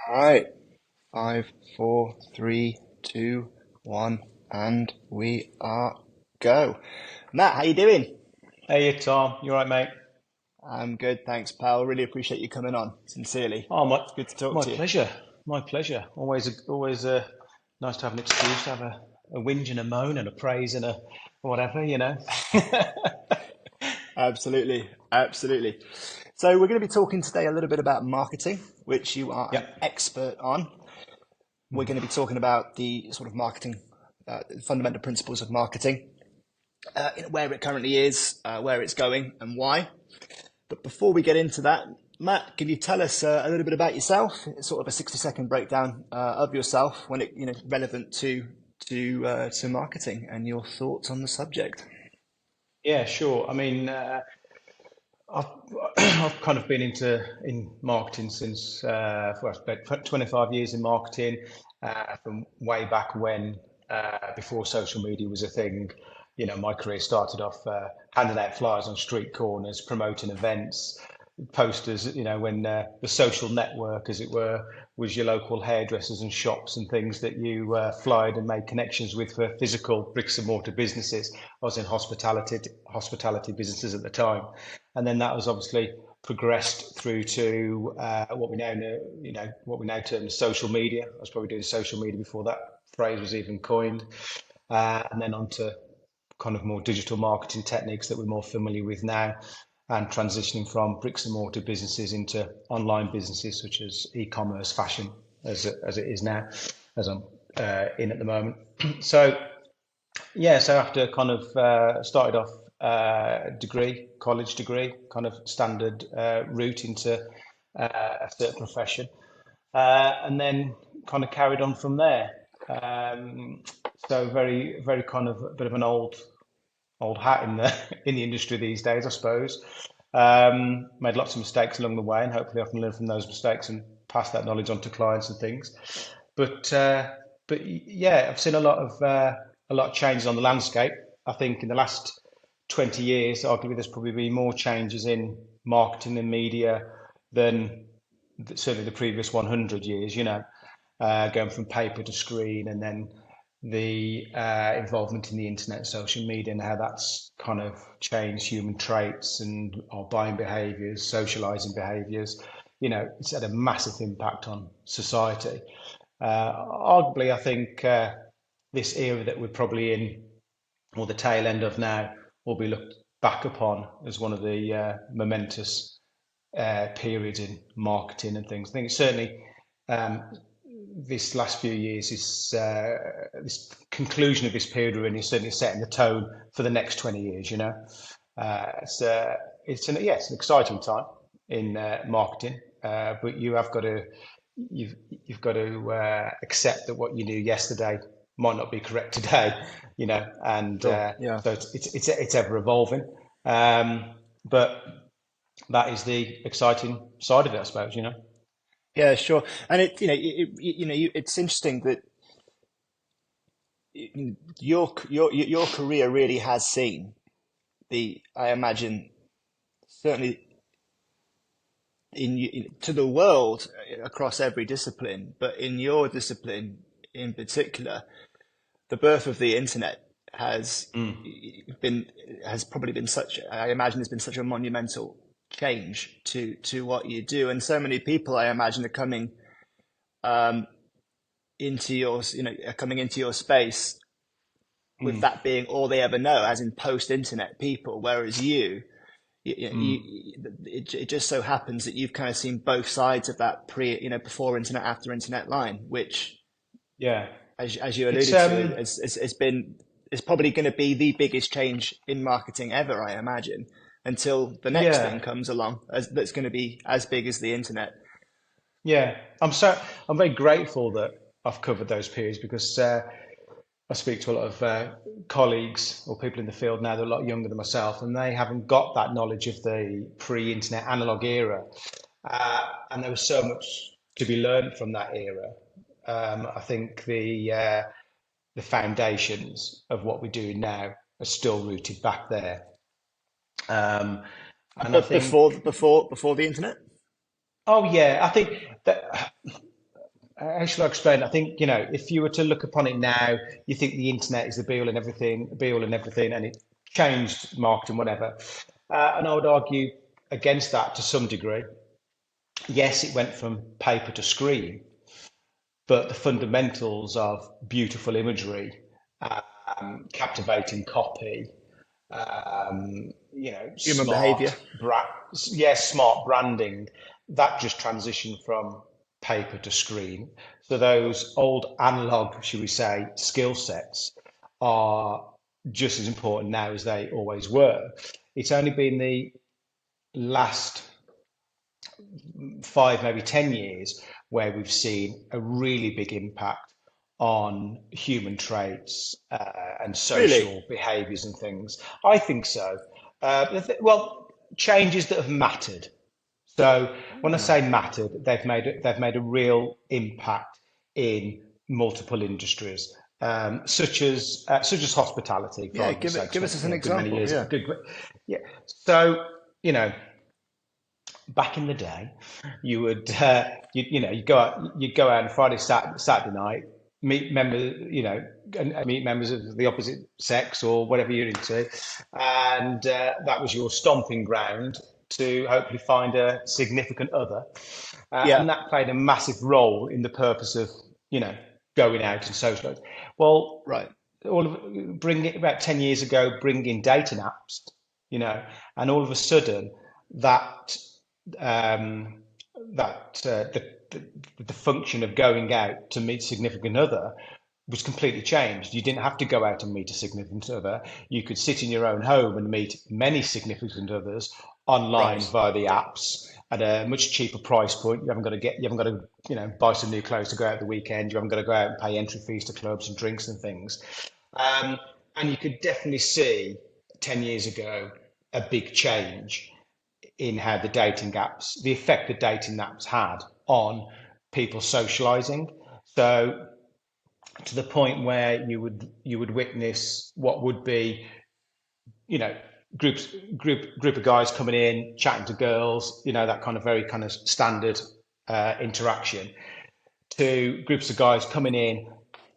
All right, five, four, three, two, one, and we are go. Matt, how you doing? Hey, Tom, you all right, mate? I'm good, thanks, pal. Really appreciate you coming on. Sincerely, Oh, it's good to talk my to you. pleasure. My pleasure. Always nice to have an excuse to have a whinge and a moan and a praise and a whatever. Absolutely, absolutely. So we're going to be talking today a little bit about marketing, which you are an Yep. expert on. We're going to be talking about the sort of marketing, fundamental principles of marketing, where it currently is, where it's going, and why. But before we get into that, Matt, can you tell us a little bit about yourself? It's sort of a 60-second breakdown of yourself when it relevant to marketing and your thoughts on the subject. Yeah, sure. I mean, I've I've kind of been in marketing since well, about 25 years in marketing, from way back when, before social media was a thing. My career started off handing out flyers on street corners, promoting events, posters. When the social network, as it were, was your local hairdressers and shops and things that you flyed and made connections with for physical bricks and mortar businesses. I was in hospitality businesses at the time, and then that was obviously progressed through to what we now term as social media. I was probably doing social media before that phrase was even coined, and then on to kind of more digital marketing techniques that we're more familiar with now, and transitioning from bricks and mortar businesses into online businesses such as e-commerce, fashion, as it is now, as I'm in at the moment. So yeah, so after kind of started off college degree, kind of standard route into a certain profession, and then kind of carried on from there. Um, so very, very kind of a bit of an old hat in the in the industry these days, I suppose. Made lots of mistakes along the way, and hopefully I can learn from those mistakes and pass that knowledge on to clients and things. But yeah, I've seen a lot of changes on the landscape. I think in the last 20 years, arguably there's probably been more changes in marketing and media than certainly the previous 100 years. Going from paper to screen, and then the involvement in the internet, social media, and how that's kind of changed human traits and our buying behaviors, socializing behaviors. It's had a massive impact on society. Arguably, I think this era that we're probably in, or the tail end of now, will be looked back upon as one of the momentous periods in marketing and things. I think certainly um, this last few years is this conclusion of this period really is certainly setting the tone for the next 20 years. It's an exciting time in marketing, but you've got to accept that what you knew yesterday might not be correct today. And Sure. Yeah. so it's ever evolving. But that is the exciting side of it, I suppose. Yeah, sure. And it's interesting that your career really has seen I imagine, certainly to the world across every discipline, but in your discipline in particular, the birth of the internet has Mm. been has probably been such, I imagine, has been such a monumental change to what you do, and so many people, I imagine, are coming um, into your are coming into your space with Mm. that being all they ever know, as in post-internet people, whereas Mm. it just so happens that you've kind of seen both sides of that before internet, after internet line, which, Yeah. as you It's alluded to, has been is probably going to be the biggest change in marketing ever, I imagine, until the next thing yeah. comes along that's going to be as big as the internet. Yeah. I'm very grateful that I've covered those periods because I speak to a lot of colleagues or people in the field now that are a lot younger than myself, and they haven't got that knowledge of the pre-internet analog era. And there was so much to be learned from that era. I think the foundations of what we're doing now are still rooted back there. Um, and I But think, before the internet. oh yeah, I think that. how should I explain? I think, if you were to look upon it now, you think the internet is the be all and everything, and it changed marketing, whatever. And I would argue against that to some degree. Yes, it went from paper to screen, but the fundamentals of beautiful imagery, captivating copy, Human behavior. bra- smart branding, that just transitioned from paper to screen. So those old analog, should we say, skill sets are just as important now as they always were. It's only been the last 5, maybe 10 years where we've seen a really big impact on human traits and Really? social behaviors and things. I think so. Well, changes that have mattered. So when I Ah, say mattered, they've made a real impact in multiple industries, such as hospitality, for yeah. argument's Give sake. it. Give us Spent an a good many example. years. Yeah. Yeah. So you know, back in the day, you would you go out on Friday, Saturday night, meet members, and meet members of the opposite sex or whatever you're into, and that was your stomping ground to hopefully find a significant other, Yeah. and that played a massive role in the purpose of you know going out and socialising. Well, Right. bring it about 10 years ago, bring in dating apps, you know, and all of a sudden that um, the function of going out to meet significant other was completely changed. You didn't have to go out and meet a significant other. You could sit in your own home and meet many significant others online Right. via the apps at a much cheaper price point. You haven't got to buy some new clothes to go out the weekend. You haven't got to go out and pay entry fees to clubs and drinks and things. Um, and you could definitely see 10 years ago a big change in how the effect the dating apps had on people socializing. So to the point where you would witness what would be, you know, group of guys coming in, chatting to girls, that kind of very kind of standard interaction, to groups of guys coming in,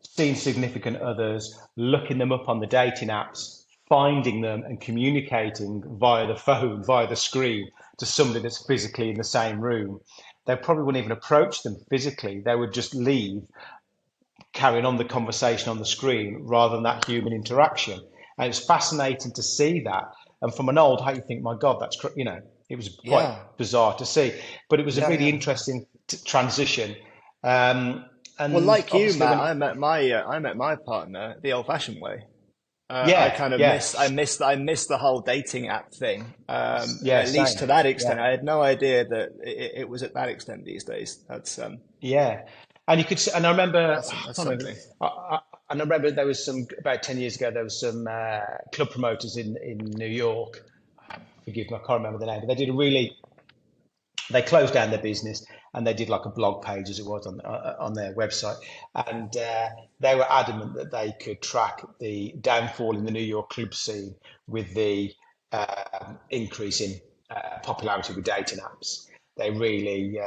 seeing significant others, looking them up on the dating apps, finding them and communicating via the phone, via the screen to somebody that's physically in the same room. They probably wouldn't even approach them physically. They would just leave, carrying on the conversation on the screen rather than that human interaction. And it's fascinating to see that. And from an old, how you think, my God, it was quite Yeah. bizarre to see, but it was a Yeah. really Yeah. interesting transition. Um, Well, and like you, obviously, Matt, I met my partner the old-fashioned way. I yeah, kind of yeah, missed the whole dating app thing. yeah, At least same, to that extent, yeah. I had no idea that it was at that extent these days. Yeah, and you could, and I remember, I That's can't remember, something. and I remember there was some about 10 years ago. There was some club promoters in New York. Forgive me, I can't remember the name, but they closed down their business and they did like a blog page, as it was on their website, and they were adamant that they could track the downfall in the New York club scene with the increase in popularity with dating apps. They really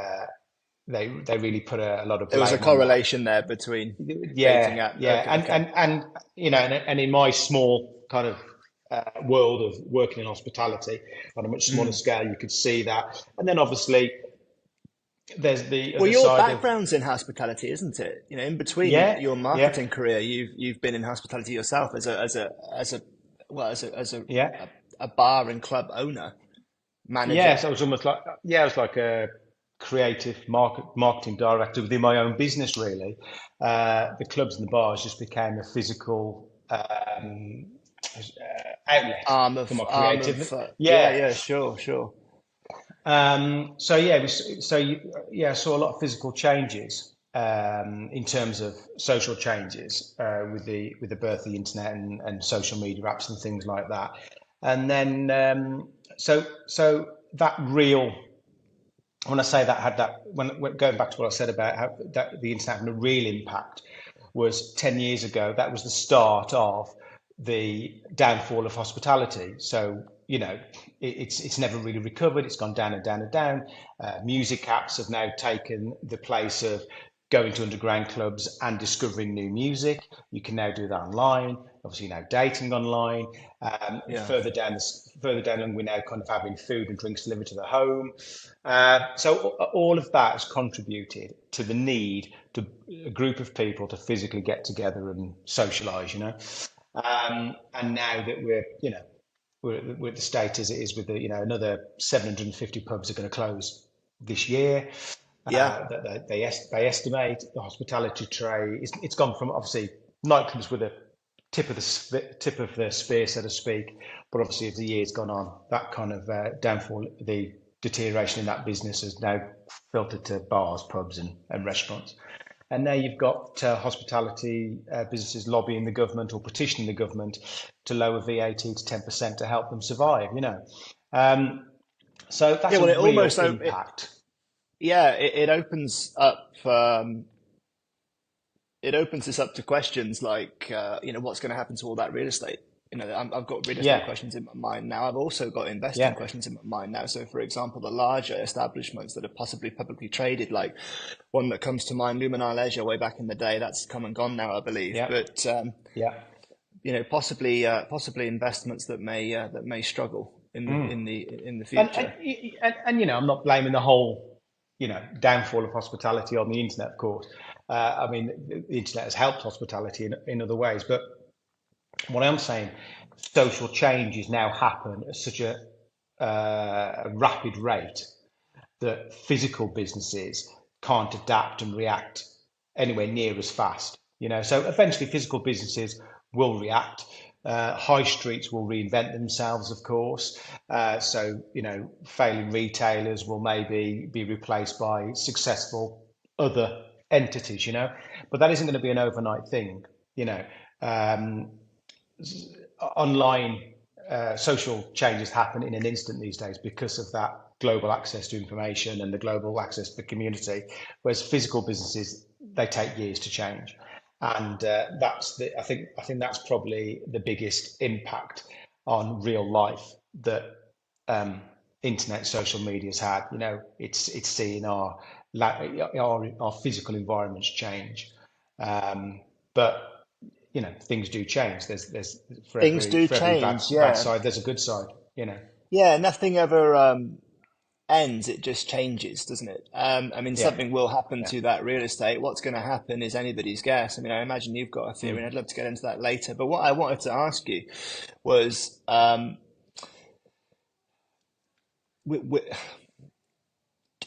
they really put a lot of There was a blame on that. correlation there between dating Yeah, app. yeah, Okay, and okay. and in my small kind of world of working in hospitality on a much smaller Mm. scale, you could see that. And then obviously there's the Well, other your side of background's in hospitality, isn't it? In between yeah, your yeah, marketing career, you've been in hospitality yourself yeah, a bar and club owner, yeah. manager. So it was almost like I was like a creative marketing director within my own business, really. The clubs and the bars just became a physical outlet for my Arm creative. of yeah, Yeah. yeah, sure, sure. So yeah, yeah, I saw a lot of physical changes in terms of social changes with the birth of the internet and social media apps and things like that. And then so that real when I say that had that when going back to what I said about how that the internet had a real impact was 10 years ago. That was the start of the downfall of hospitality. So it's never really recovered. It's gone down and down and down. Music apps have now taken the place of going to underground clubs and discovering new music. You can now do that online. Obviously, now dating online. Yeah. Further down, we're now kind of having food and drinks delivered to the home. So all of that has contributed to the need to a group of people to physically get together and socialise. And now that we're at the state as it is with another 750 pubs are going to close this year. Yeah. That they estimate the hospitality trade. It's gone from obviously nightclubs with a tip of the spear, so to speak. But obviously, as the years gone on, that kind of downfall, the deterioration in that business has now filtered to bars, pubs, and restaurants. And now you've got hospitality businesses lobbying the government or petitioning the government to lower VAT to 10% to help them survive. So that's Yeah. a Well, it real almost, impact. yeah, it opens up, it opens this up to questions like, what's going to happen to all that real estate? I've got real estate Yeah, questions in my mind now. I've also got investing yeah, questions in my mind now. So, for example, the larger establishments that are possibly publicly traded, like one that comes to mind, Luminar Leisure, way back in the day, that's come and gone now, I believe. yeah, But yeah. possibly investments that may struggle in the And, future. I'm not blaming the whole, downfall of hospitality on the internet, of course. I mean, the internet has helped hospitality in other ways, but what I'm saying, social changes now happen at such a rapid rate that physical businesses can't adapt and react anywhere near as fast. So eventually physical businesses will react. High streets will reinvent themselves, of course. Failing retailers will maybe be replaced by successful other entities. But that isn't going to be an overnight thing. You know, um, Online social changes happen in an instant these days because of that global access to information and the global access to the community, whereas physical businesses, they take years to change. And I think that's probably the biggest impact on real life that um, internet social media's had. It's seeing our physical environments change. But things do change. There's Things do for every bad change, bad yeah. side, there's a good side. Yeah, nothing ever ends, it just changes, doesn't it? I mean, Yeah, something will happen yeah. to that real estate. What's going to happen is anybody's guess. I mean, I imagine you've got a theory, and Mm. I'd love to get into that later. But what I wanted to ask you was, w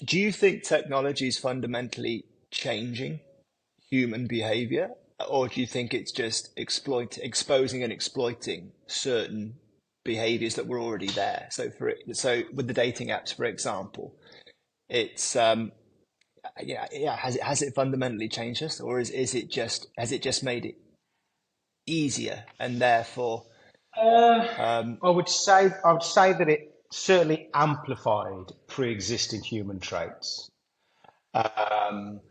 do you think technology is fundamentally changing human behavior, or do you think it's just exposing and exploiting certain behaviors that were already there? So with the dating apps, for example, it's yeah. Has it fundamentally changed us, or is it just has it just made it easier and therefore Uh, um, I would say that it certainly amplified pre-existing human traits. Um,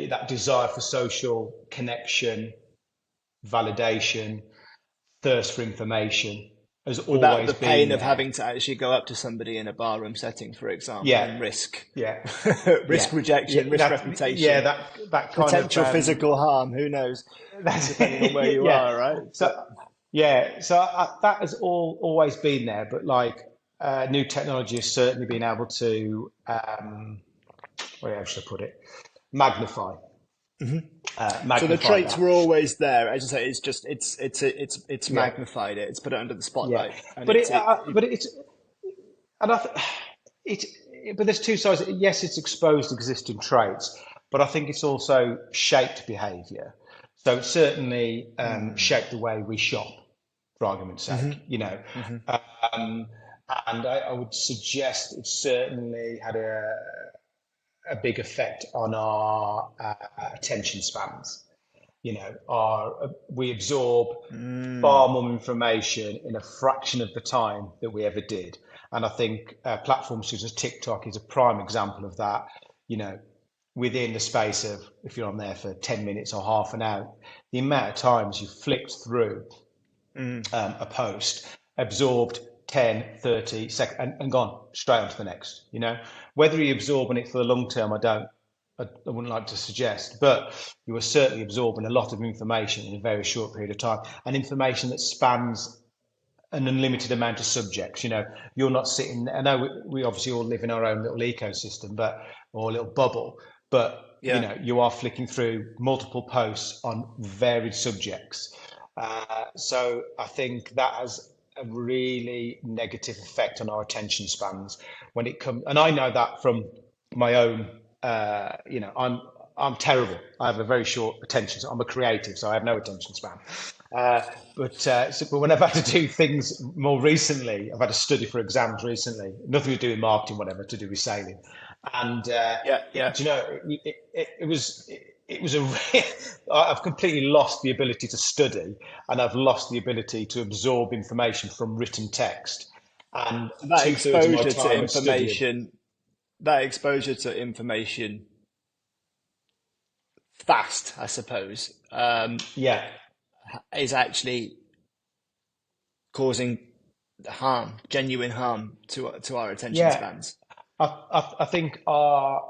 that desire for social connection, validation, thirst for information has without always the pain been of there. having to actually go up to somebody in a barroom setting, for example, Yeah, and risk yeah, risk yeah, yeah. rejection, risk Yeah, reputation, that kind of potential physical harm? Who knows? that's Depending on where you yeah. are, right? So yeah, so that has always been there, but like new technology has certainly been able to how should I put it? Magnify, So the magnify traits that. were always there. As I say, it's just it's Yeah, magnified it. It's put it under the yeah. spotlight, and But it's it, it, it but it's and I th it, but there's two sides. Yes, it's exposed existing traits, but I think it's also shaped behaviour. So it certainly mm, shaped the way we shop, for argument's hmm sake. hmm Um, and I would suggest it certainly had a big effect on our attention spans. We absorb mm. far more information in a fraction of the time that we ever did. And I think platforms such as TikTok is a prime example of that. You know, Within the space of, if you're on there for 10 minutes or half an hour, the amount of times you flicked through Mm. a post, absorbed 10, 30 seconds and gone straight on to the next. Whether you absorb on it for the long term, I don't. I wouldn't like to suggest, but you are certainly absorbing a lot of information in a very short period of time, and information that spans an unlimited amount of subjects. You're not sitting. I know we obviously all live in our own little ecosystem, or a little bubble, but Yeah. you are flicking through multiple posts on varied subjects. So I think that has a really negative effect on our attention spans when it comes. And I know that from my own. I'm terrible. I have a very short attention. I'm a creative, so I have no attention span. But when I've had to do things more recently, I've had to study for exams recently. Nothing to do with marketing, whatever, to do with sailing. And Yeah. Yeah. do you know, it was I've completely lost the ability to study, and I've lost the ability to absorb information from written text. And That 2/3 of my exposure to time is studying. information, that exposure to information fast, I suppose, Yeah, is actually causing harm, genuine harm to our attention yeah. spans. I think our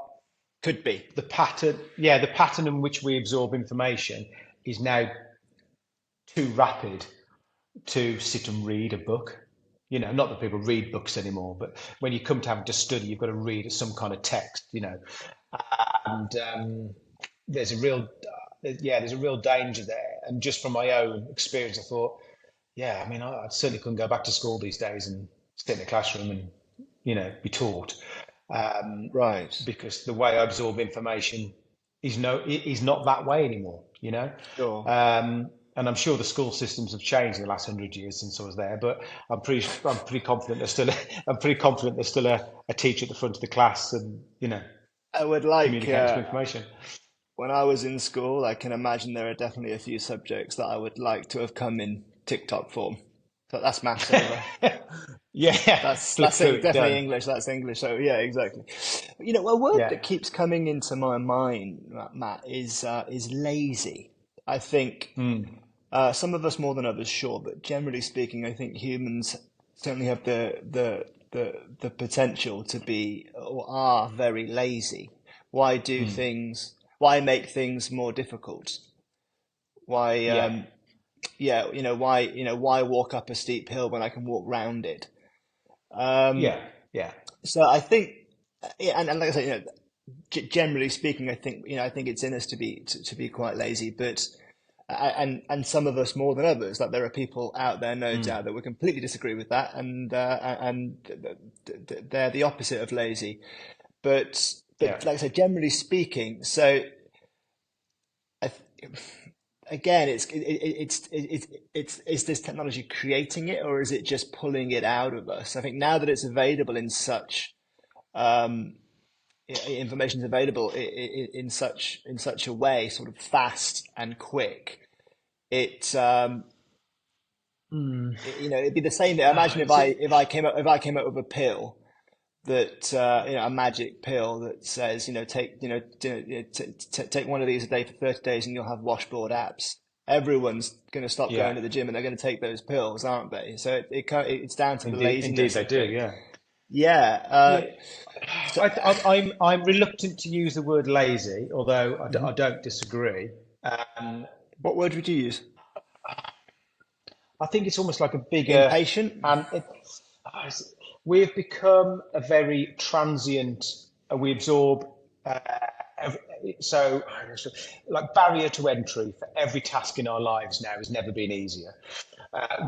Could be. the pattern in which we absorb information is now too rapid to sit and read a book. Not that people read books anymore, but when you come to having to study, you've got to read some kind of text. And there's a real, there's a real danger there. And just from my own experience, I thought, yeah, I mean, I certainly couldn't go back to school these days and sit in a classroom and be taught, Right. because the way I absorb information is not that way anymore. Sure. And I'm sure the school systems have changed in the last 100 years since I was there, but I'm pretty confident I'm pretty confident there's still a teacher at the front of the class, and I would like, communicating some information. when I was in school, I can imagine there are definitely a few subjects that I would like to have come in TikTok form. But that's maths over. Yeah, flick through it, Definitely done. English. That's English. So yeah, exactly. A word Yeah. that keeps coming into my mind, Matt, is lazy. I think some of us more than others, sure, but generally speaking, I think humans certainly have the potential to be or are very lazy. Why do things? Why make things more difficult? Why, Yeah, why walk up a steep hill when I can walk round it? Um, yeah, yeah, so I think, yeah, and like I said, generally speaking, I think it's in us to be quite lazy, but and some of us more than others. Like there are people out there, no doubt, that would completely disagree with that, and they're the opposite of lazy. But yeah. like I said, generally speaking, so I, th- again, it's is this technology creating it, or is it just pulling it out of us? I think now that it's available in such um, information is available in such a way, sort of fast and quick. It it'd be the same. Imagine Is it? if I came up with a pill that a magic pill that says take take one of these a day for 30 days and you'll have washboard abs. Everyone's going to stop Yeah, going to the gym and they're going to take those pills, aren't they? So it's down to the indeed laziness they of do. things. Yeah, Yeah. yeah. So I'm reluctant to use the word lazy, although I mhm. don't disagree. Um, What word would you use? I think it's almost like a bigger, Impatient. and we've become a very transient. We absorb, uh, ev- so like barrier to entry for every task in our lives now has never been easier.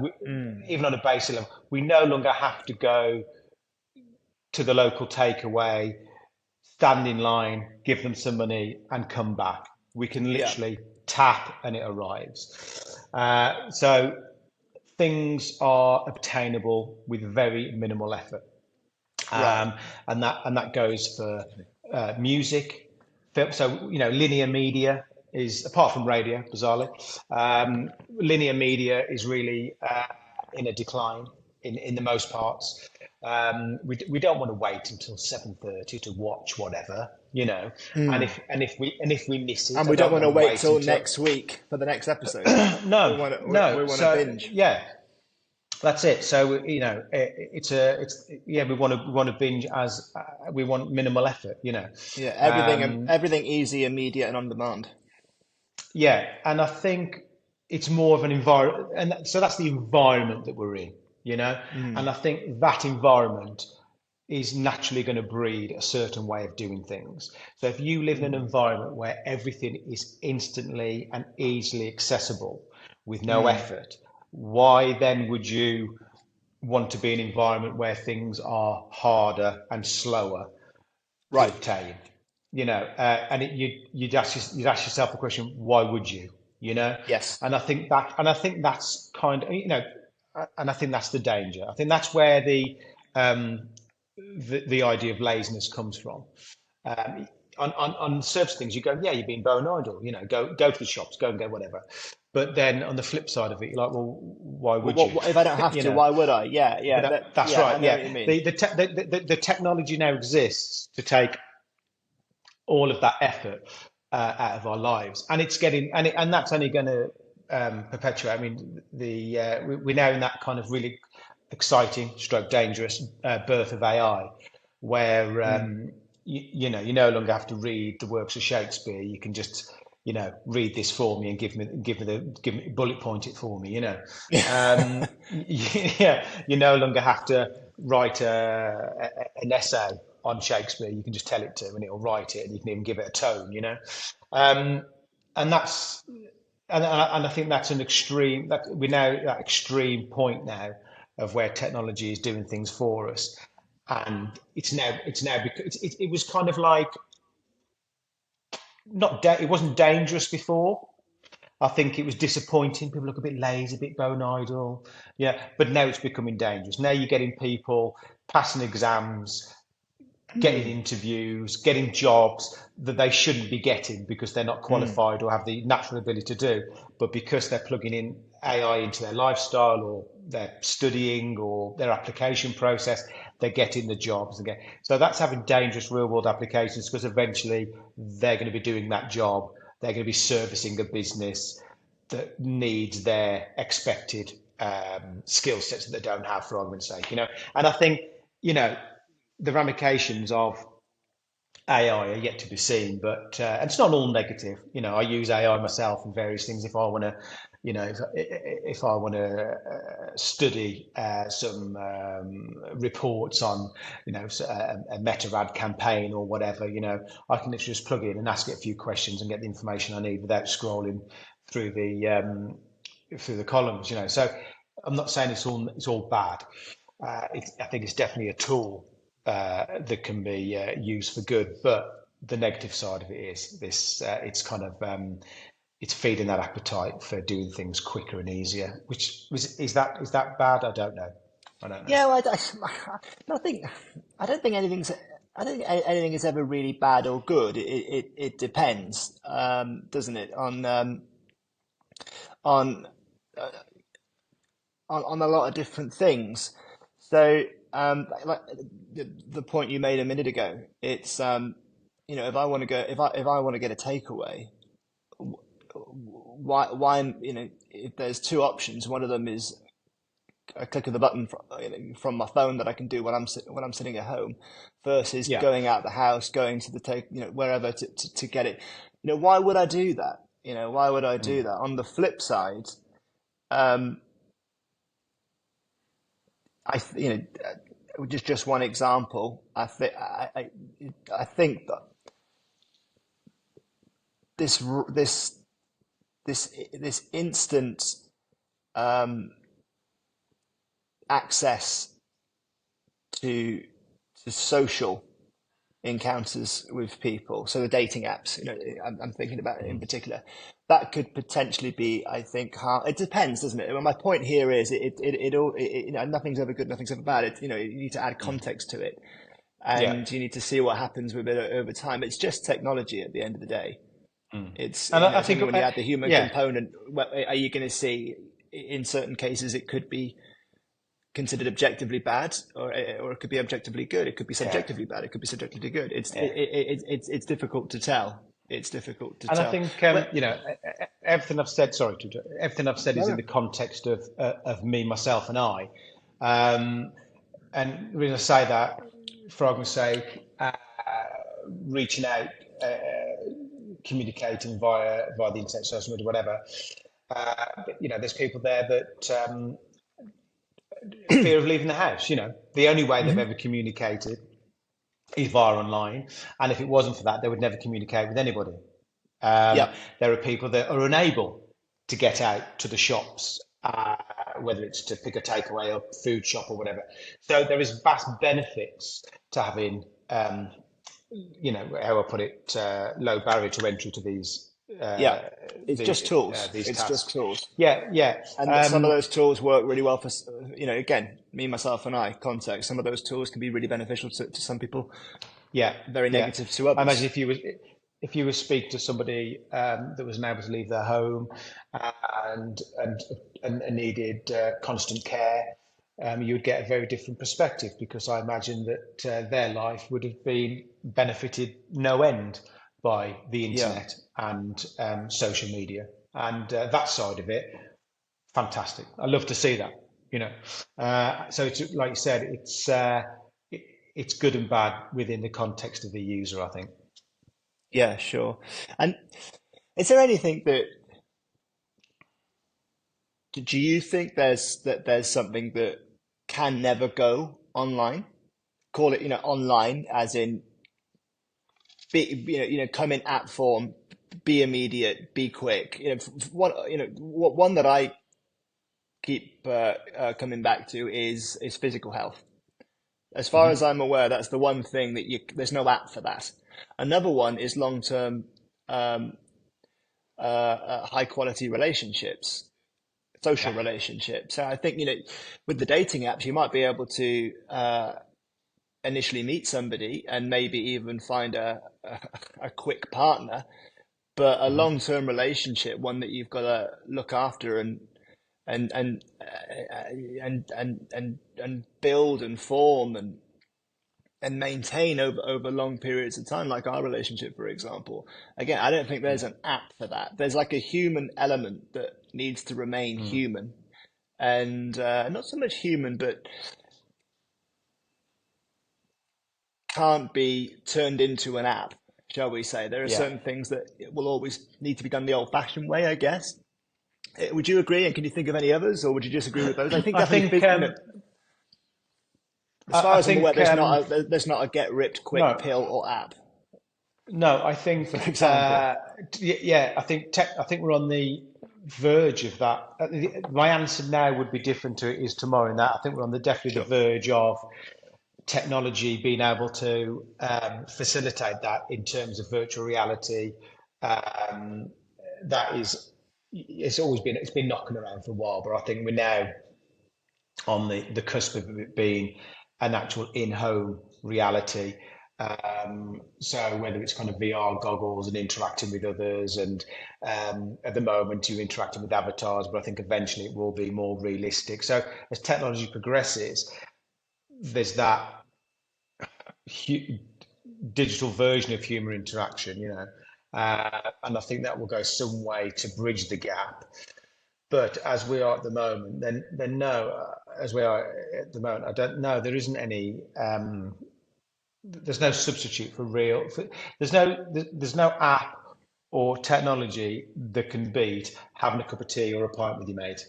We, Mm. even on a basic level, we no longer have to go to the local takeaway, stand in line, give them some money, and come back. We can Yeah. literally tap and it arrives. So things are obtainable with very minimal effort, Right. um, and that goes for music, film. So linear media is, apart from radio, bizarrely, linear media is really in a decline in the most parts. We don't want to wait until 7:30 to watch whatever, and Mm. if we miss it, And I we don't don't want want to to wait wait till until. next week for the next episode. No, We no. want to So binge. yeah, That's it. So, it's yeah, we want to binge as we want minimal effort, Yeah, Um, everything easy, immediate, and on demand. yeah, and I think it's more of an environment, and so that's the environment that we're in, you know. And Mm. I think that environment is naturally going to breed a certain way of doing things. So if you live in an Mm. environment where everything is instantly and easily accessible with no Mm. effort, why then would you want to be in an environment where things are harder and slower to Right. obtain? And you'd ask yourself the question, why would you? You know, Yes. and I think that's kind of, and I think that's the danger. I think that's where the idea of laziness comes from. Um, on certain things, you go, yeah, you're being bone idle. Go to the shops, go and get whatever. But then on the flip side of it, you're like, well, why Well, would you? if I don't have you to, know, why would I? Yeah, but yeah, that's yeah. I right. know Yeah, what you mean. the technology now exists to take all of that effort out of our lives, and it's getting and that's only going to perpetuate. I mean, we're now in that kind of really exciting, stroke dangerous birth of AI, where Mm. you no longer have to read the works of Shakespeare. You can just read this for me and give me bullet point it for me. Yeah, you no longer have to write an essay on Shakespeare. You can just tell it to, and it'll write it, and you can even give it a tone. Um, and that's and I think that's an extreme that we're now at that extreme point now of where technology is doing things for us, and it's now because it was kind of like it wasn't dangerous before. I think it was disappointing. People look a bit lazy, a bit bone idle. Yeah, but now it's becoming dangerous. Now you're getting people passing exams, getting Mm. interviews, getting jobs that they shouldn't be getting because they're not Mm. qualified or have the natural ability to do. But because they're plugging in AI into their lifestyle or their studying or their application process, they're getting the jobs again. So that's having dangerous real world applications because eventually they're going to be doing that job. They're going to be servicing a business that needs their expected skill sets that they don't have, for argument's sake. And I think, you know, the ramifications of AI are yet to be seen, but and it's not all negative. I use AI myself in various things. If I want to, if I want to study some reports on, a Meta ad campaign or whatever, I can literally just plug in and ask it a few questions and get the information I need without scrolling through the columns. So I'm not saying it's all bad. I think it's definitely a tool that can be used for good. But the negative side of it is this: it's kind of it's feeding that appetite for doing things quicker and easier. Which is that bad? I don't know. I don't know. Yeah, well, nothing. I don't think anything's. I don't think anything is ever really bad or good. It depends, doesn't it, on on a lot of different things. So, like the point you made a minute ago, it's if I want to go, if I want to get a takeaway, why if there's two options, one of them is a click of the button from my phone that I can do when when I'm sitting at home, versus Yeah. going out the house, going to the wherever to get it. Why would I do that? Why would I do Mm. that? On the flip side, um, just one example. I think that this this this instant um, access to social encounters with people. So the dating apps, I'm thinking about it in Mm. particular. That could potentially be, I think, hard. It depends, doesn't it? Well, my point here is, nothing's ever good, nothing's ever bad. You need to add Mm. context to it, Yeah. and you need to see what happens with it over time. It's just technology at the end of the day. Mm. It's And I it's think, only when you add the human yeah, component, are you going to see? In certain cases, it could be considered objectively bad, or it could be objectively good. It could be yeah, subjectively bad. It could be subjectively good. yeah. It's difficult to tell. It's difficult to And I tell. think, Well, everything I've said. Sorry, everything I've said No, is in no. the context of me, myself, and I. Um, and the reason I say that, for argument's sake, reaching out, uh, communicating via the internet, social media, whatever. But, there's people there that fear of leaving the house. The only way they've Hmm. ever communicated is via online, and if it wasn't for that, they would never communicate with anybody. Um, Yeah, there are people that are unable to get out to the shops, whether it's to pick a takeaway or food shop or whatever. So there is vast benefits to having, how I put it, low barrier to entry to yeah. uh, It's just tools. these It's just tasks. tools. Yeah, yeah, And some of those tools work really well for, again, me, myself, and I, context. Some of those tools can be really beneficial to some people, yeah, very yeah. negative to I imagine others. if you were speak to somebody that was unable to leave their home and and needed constant care, you would get a very different perspective because I imagine that their life would have been benefited no end by the Yeah, internet and social media and that side of it. Fantastic. I love to see that. You know, so it's like you said, it's good and bad within the context of the user, I think. yeah, sure. And is there anything that do you think there's something that can never go online? Call it, online, as in be, come in app form, be immediate, be quick. One, one that I keep coming back to is physical health. As far Hmm. as I'm aware, that's the one thing that there's no app for that. Another one is long term, um, high quality relationships, social Yeah. relationships. So I think, with the dating apps, you might be able to initially meet somebody and maybe even find a quick partner, but a Hmm. long term relationship, one that you've got to look after and and and build and form and maintain over long periods of time, like our relationship, for example. Again, I don't think there's Yeah. an app for that. There's like a human element that needs to remain Mm. human, and not so much human, but can't be turned into an app, shall we say. There are Yeah. certain things that will always need to be done the old-fashioned way, I guess. Would you agree? And can you think of any others, or would you disagree with those? I think I definitely, think as I far as I'm think aware, there's not a get ripped quick no, pill or app, no. I for think example. yeah. I think we're on the verge of that. My answer now would be different to it is tomorrow. In that I think we're on the definitely the Sure. verge of technology being able to facilitate that in terms of virtual reality. Um, that is, it's been knocking around for a while, but I think we're now on the cusp of it being an actual in-home reality. So whether it's kind of VR goggles and interacting with others, and at the moment you're interacting with avatars, but I think eventually it will be more realistic. So as technology progresses, there's that hu- digital version of human interaction, and I think that will go some way to bridge the gap. But as we are at the moment, then no, as we are at the moment, I don't know. There isn't any. There's no substitute for real. There's no app or technology that can beat having a cup of tea or a pint with your mate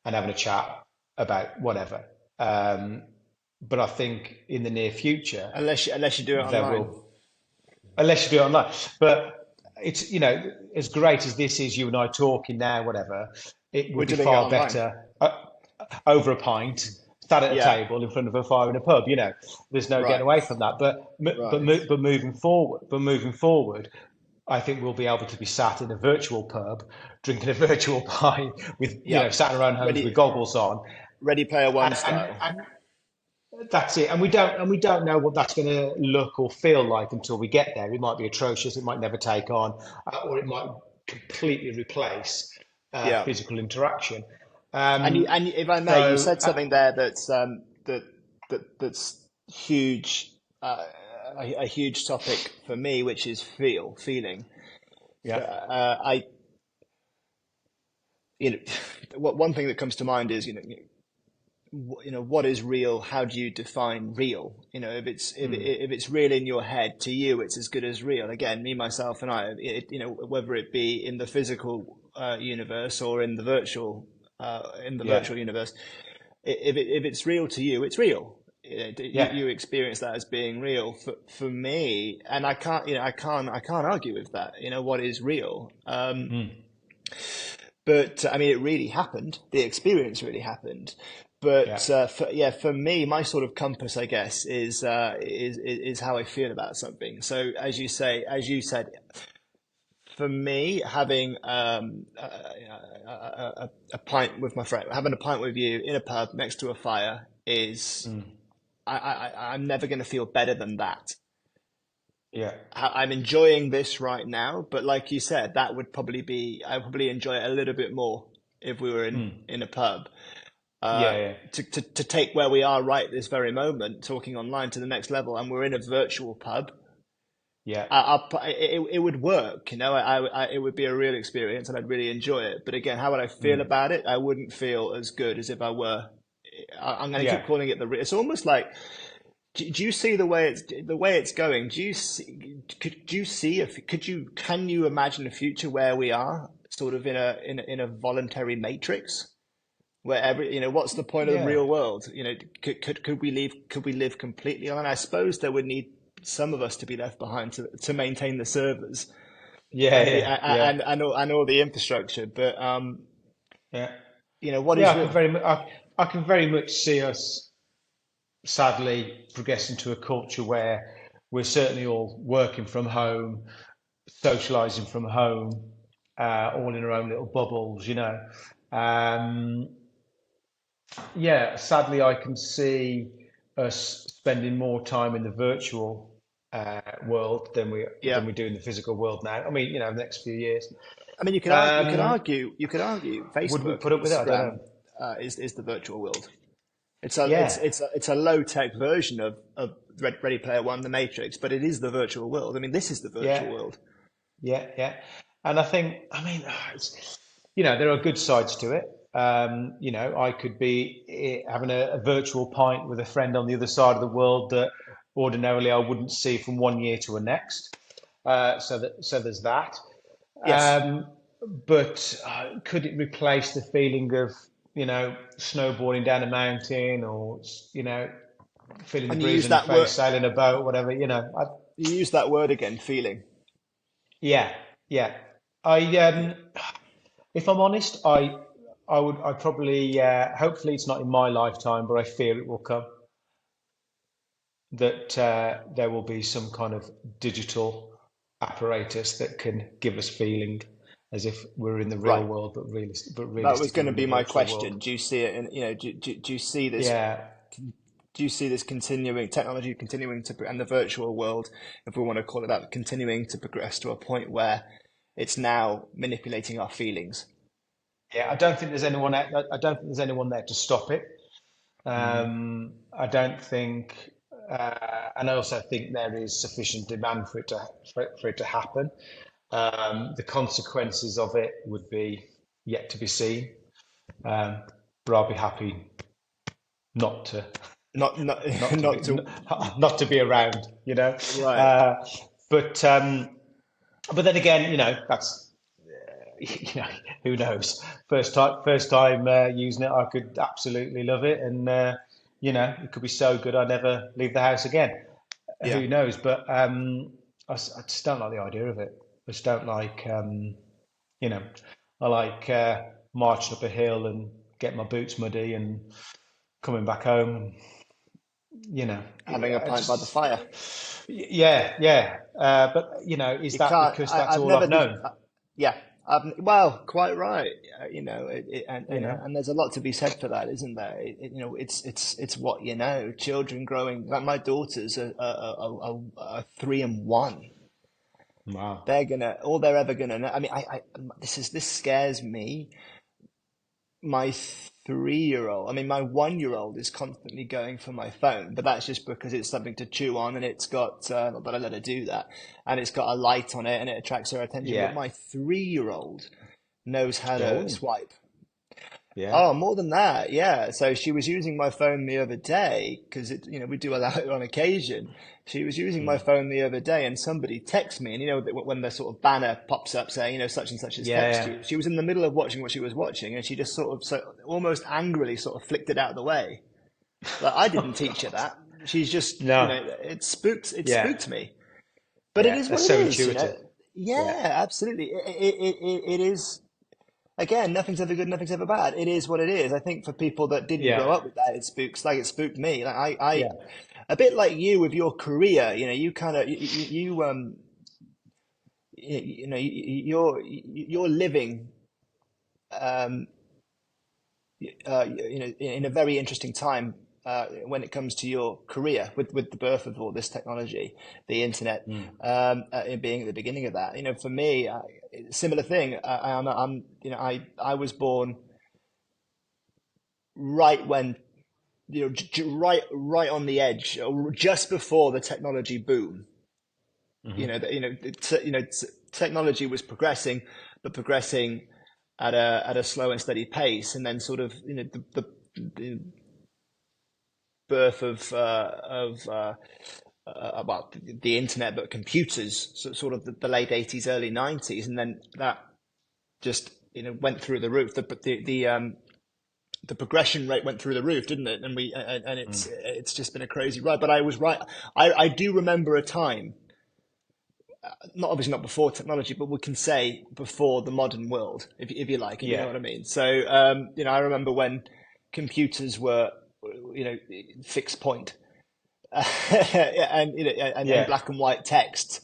and having a chat about whatever. Um, but I think in the near future Unless you do it there online. will, unless you do it online. But it's as great as this is, you and I talking now, whatever. It We're would be doing it far online. better over a pint, sat at a Yeah. table in front of a fire in a pub. There's no getting Right. away from that. Right. But moving forward, I think we'll be able to be sat in a virtual pub, drinking a virtual pint with Yep. sat in our own homes with Ready. goggles on, Ready Player One and style. that's it. And we don't know what that's going to look or feel like until we get there. It might be atrocious. It might never take on, or it might completely replace Yeah. physical interaction. And if I may, you So said something there that's huge, a huge topic for me, which is feeling. yeah, I you know, one thing that comes to mind is, what is real? How do you define real? If it's real in your head, to you, it's as good as real. Again, me, myself, and I. Whether it be in the physical universe or in the Yeah, virtual universe, if it's real to you, it's real. yeah, You experience that as being real. For me, and I can't argue with that. What is real? mm, But I mean, it really happened. The experience really happened. yeah, But for me, my sort of compass, I guess, is how I feel about something. So as you said, for me, having a pint with my friend, having a pint with you in a pub next to a fire is mm, I'm never going to feel better than that. yeah, I'm enjoying this right now, but like you said, I would probably enjoy it a little bit more if we were mm, in a pub. yeah, yeah, To take where we are right this very moment, talking online to the next level, and we're in a virtual pub, yeah, it would work. It would be a real experience, and I'd really enjoy it. But again, how would I feel mm, about it? I wouldn't feel as good as if I were. I'm going to keep yeah, calling it the. It's almost like. Do you see the way it's going? Do you see if can you imagine a future where we are sort of in a voluntary matrix where what's the point of the yeah, real world? Could we live completely on? I suppose there would need some of us to be left behind to maintain the servers yeah, and yeah, yeah, and all the infrastructure. But yeah. what Yeah, is real? I can very much see us sadly progressing to a culture where we're certainly all working from home, socializing from home, all in our own little bubbles, you know. Um, yeah, sadly, I can see us spending more time in the virtual world Yeah, than we do in the physical world now. I mean, you know, the next few years. I mean Um, you could argue would we Facebook put and up with it? I don't Instagram know. is the virtual world. Yeah, It's a low tech version of Ready Player One, The Matrix, but it is the virtual world. I mean, this is the virtual yeah, world. yeah, yeah. And I think, I mean, you know, there are good sides to it. You know, I could be having a virtual pint with a friend on the other side of the world that ordinarily I wouldn't see from one year to the next. So there's that. Yes, Um, but could it replace the feeling of, you know, snowboarding down a mountain or, you know, feeling the and you breeze use on your that face, word. sailing a boat, whatever, you know? You use that word again, feeling. Yeah, yeah. I if I'm honest, I probably hopefully it's not in my lifetime, but I fear it will come that there will be some kind of digital apparatus that can give us feeling as if we're in the real Right. world, but That was realistically going we're to in a be my virtual world. question. Do you see it in, do you see this, Yeah, do you see this continuing, technology continuing and the virtual world, if we want to call it that, continuing to progress to a point where it's now manipulating our feelings? yeah. I don't think there's anyone I don't think there's anyone there to stop it. Mm. I don't think, and I also think there is sufficient demand for it to happen. The consequences of it would be yet to be seen. Um, but I'll be happy not to Not, not, not to be not to, not to be around, you know. right. Uh, but um, but then again, you know, that's you know, who knows? First time using it, I could absolutely love it, and you know, it could be so good I never leave the house again. Yeah. Who knows? But I just don't like the idea of it. I just don't like, you know, I like marching up a hill and getting my boots muddy and coming back home. You know, Having a I pint by the just, fire. yeah, yeah. But you know, is You that can't. because that's I've all never. I've known? Yeah. Well, quite right. You know, And there's a lot to be said for that, isn't there? It's what you know. Children growing. Like my daughters are 3 and 1. wow. They're gonna all they're ever gonna know. I mean, this scares me. My 3 year old, I mean, my 1 year old is constantly going for my phone, but that's just because it's something to chew on and it's got, not that I let her do that, and it's got a light on it and it attracts her attention. But Yeah. my 3 year old knows how Go to on. swipe. Yeah. Oh, more than that, yeah. So she was using my phone the other day because we do allow it on occasion. She was using my Mm. phone the other day, and somebody texted me, and when the sort of banner pops up saying such and such has texted Yeah. you. She was in the middle of watching what she was watching, and she just sort of almost angrily sort of flicked it out of the way. Like I didn't Oh teach her God. that. She's just No. it Yeah. spooked me. But it Yeah. is what That's it so is. intuitive. Yeah. Yeah, absolutely. It is. Again, nothing's ever good, nothing's ever bad. It is what it is. I think for people that didn't grow Yeah. up with that, it spooks like it spooked me. Like Yeah. a bit like you with your career. You kind of you're living um, in a very interesting time when it comes to your career with the birth of all this technology, the internet, Mm. it being at the beginning of that. For me, similar thing. I was born right when right on the edge, or just before the technology boom. Hmm. Technology was progressing, but progressing at a slow and steady pace, and then sort of the birth of the internet, but computers, sort of the late 80s, early 90s, and then that just went through the roof. The progression rate went through the roof, didn't it? And Mm. it's just been a crazy ride. But I was right. I do remember a time, not obviously not before technology, but we can say before the modern world, if you like, and you know Yeah. what I mean. So I remember when computers were fixed point, and Yeah. black and white text.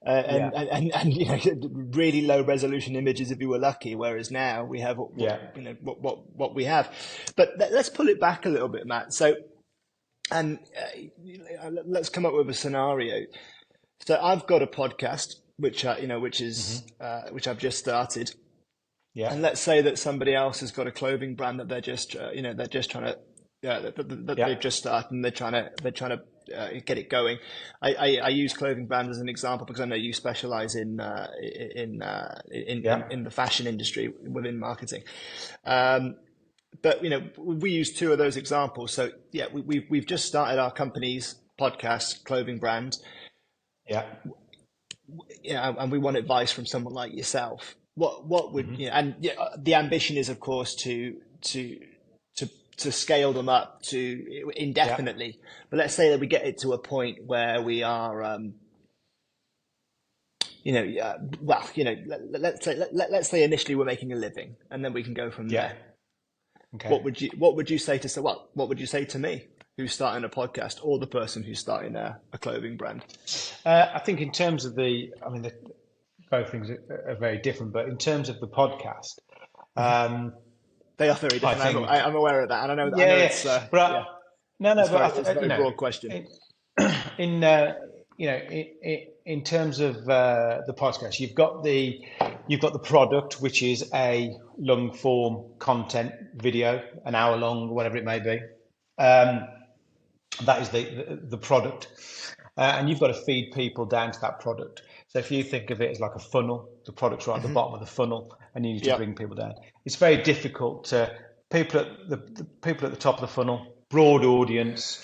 Yeah. And really low resolution images if you were lucky. Whereas now we have Yeah. what we have. But let's pull it back a little bit, Matt. So and let's come up with a scenario. So I've got a podcast Hmm. which I've just started, Yeah. and let's say that somebody else has got a clothing brand that they're just trying to that Yeah. they've just started, and they're trying to get it going. I use clothing brands as an example because I know you specialize Yeah. in the fashion industry within marketing. Um, but we use two of those examples. So yeah, we've just started our company's podcast clothing brand. Yeah. And we want advice from someone like yourself. What would Hmm. and the ambition is, of course, to scale them up to Yeah. indefinitely. But let's say that we get it to a point where we are, let's say initially we're making a living, and then we can go from Yeah. there. Okay. What would you say to what would you say to me, who's starting a podcast, or the person who's starting a clothing brand? I think in terms of both things are very different, but in terms of the podcast, um, They are very I different. think, I'm aware of that, and I yeah, know yeah, it's but yeah, no, no, but it's a very you know, broad question. in, in in terms of the podcast, you've got the product, which is a long form content video, an hour long, whatever it may be. Um, that is the product, and you've got to feed people down to that product. So if you think of it as like a funnel, the product's right at the Hmm. bottom of the funnel, and you need to Yep. bring people down. It's very difficult to the people at the top of the funnel, broad audience,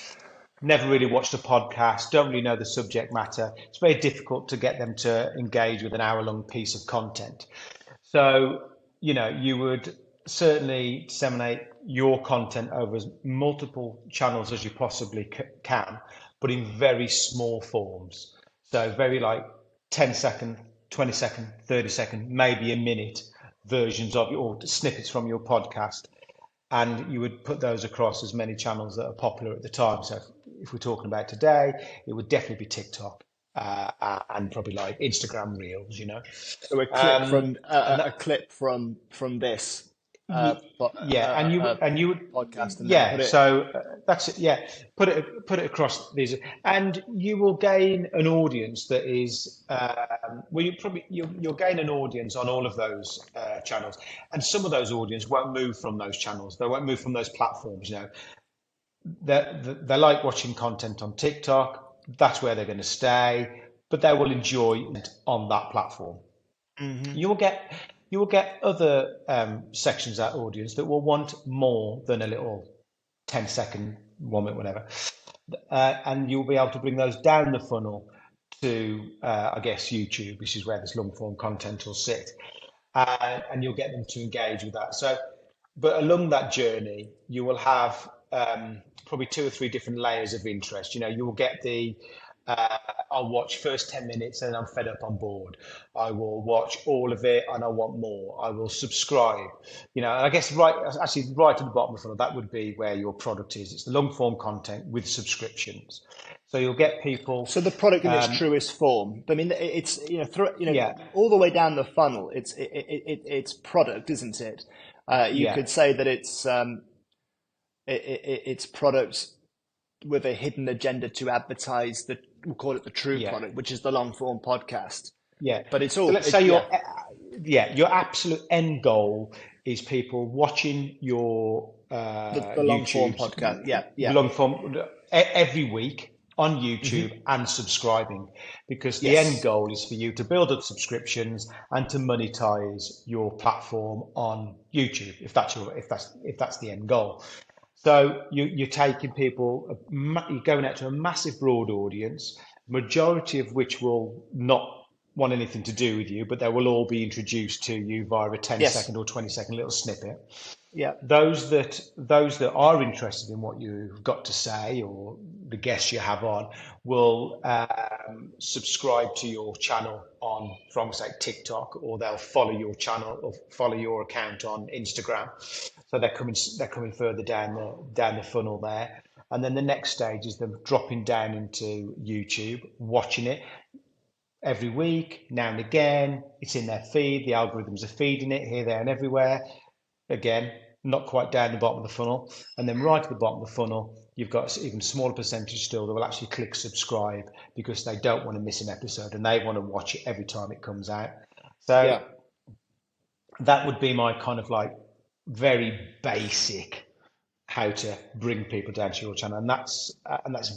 never really watched a podcast, don't really know the subject matter. It's very difficult to get them to engage with an hour long piece of content. So, you would certainly disseminate your content over as multiple channels as you possibly can, but in very small forms. So, very like 10-second, 20-second, 30-second, maybe a minute versions of your or snippets from your podcast. And you would put those across as many channels that are popular at the time. So, if we're talking about today, it would definitely be TikTok and probably like Instagram Reels. So And a clip from this yeah, and you would podcast, and then yeah. put it. So that's it. Yeah, put it across these, and you will gain an audience that is well. You'll gain an audience on all of those channels, and some of those audience won't move from those channels. They won't move from those platforms. They like watching content on TikTok. That's where they're going to stay, but they will enjoy it on that platform. Hmm. You'll get you will get other sections of that audience that will want more than a little 10-second, 1 minute, whatever. And you'll be able to bring those down the funnel to, I guess, YouTube, which is where this long form content will sit. And you'll get them to engage with that. So, but along that journey, you will have probably 2 or 3 different layers of interest. You will get the I'll watch first 10 minutes and I'm fed up, on board. I will watch all of it and I want more. I will subscribe. And I guess right at the bottom of the funnel, that would be where your product is. It's the long form content with subscriptions. So you'll get people. So the product in its truest form. I mean, it's all the way down the funnel. It's product, isn't it? You could say that it's product with a hidden agenda to advertise we'll call it the true product, which is the long form podcast. Yeah, but it's all. So let's say your absolute end goal is people watching your the long form podcast. The long form every week on YouTube and subscribing, because the end goal is for you to build up subscriptions and to monetize your platform on YouTube, if that's the end goal. So you're taking people, you're going out to a massive broad audience, majority of which will not want anything to do with you, but they will all be introduced to you via a 10-second or 20-second little snippet. Yeah. Those that are interested in what you've got to say, or the guests you have on, will subscribe to your channel from say TikTok, or they'll follow your channel or follow your account on Instagram. So they're coming further down the funnel there. And then the next stage is them dropping down into YouTube, watching it every week, now and again. It's in their feed. The algorithms are feeding it here, there, and everywhere. Again, not quite down the bottom of the funnel. And then right at the bottom of the funnel, you've got an even smaller percentage still that will actually click subscribe, because they don't want to miss an episode and they want to watch it every time it comes out. So that would be my kind of like very basic how to bring people down to your channel, and that's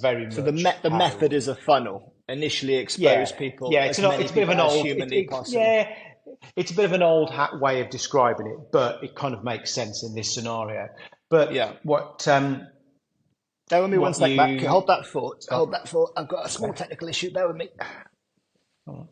very much. So the method is a funnel. Initially expose people. Yeah, it's a bit of an old. It's a bit of an old hat way of describing it, but it kind of makes sense in this scenario. But what? Bear with me one second. Back. Hold that thought. Hold that thought. I've got a small technical issue. Bear with me. All right.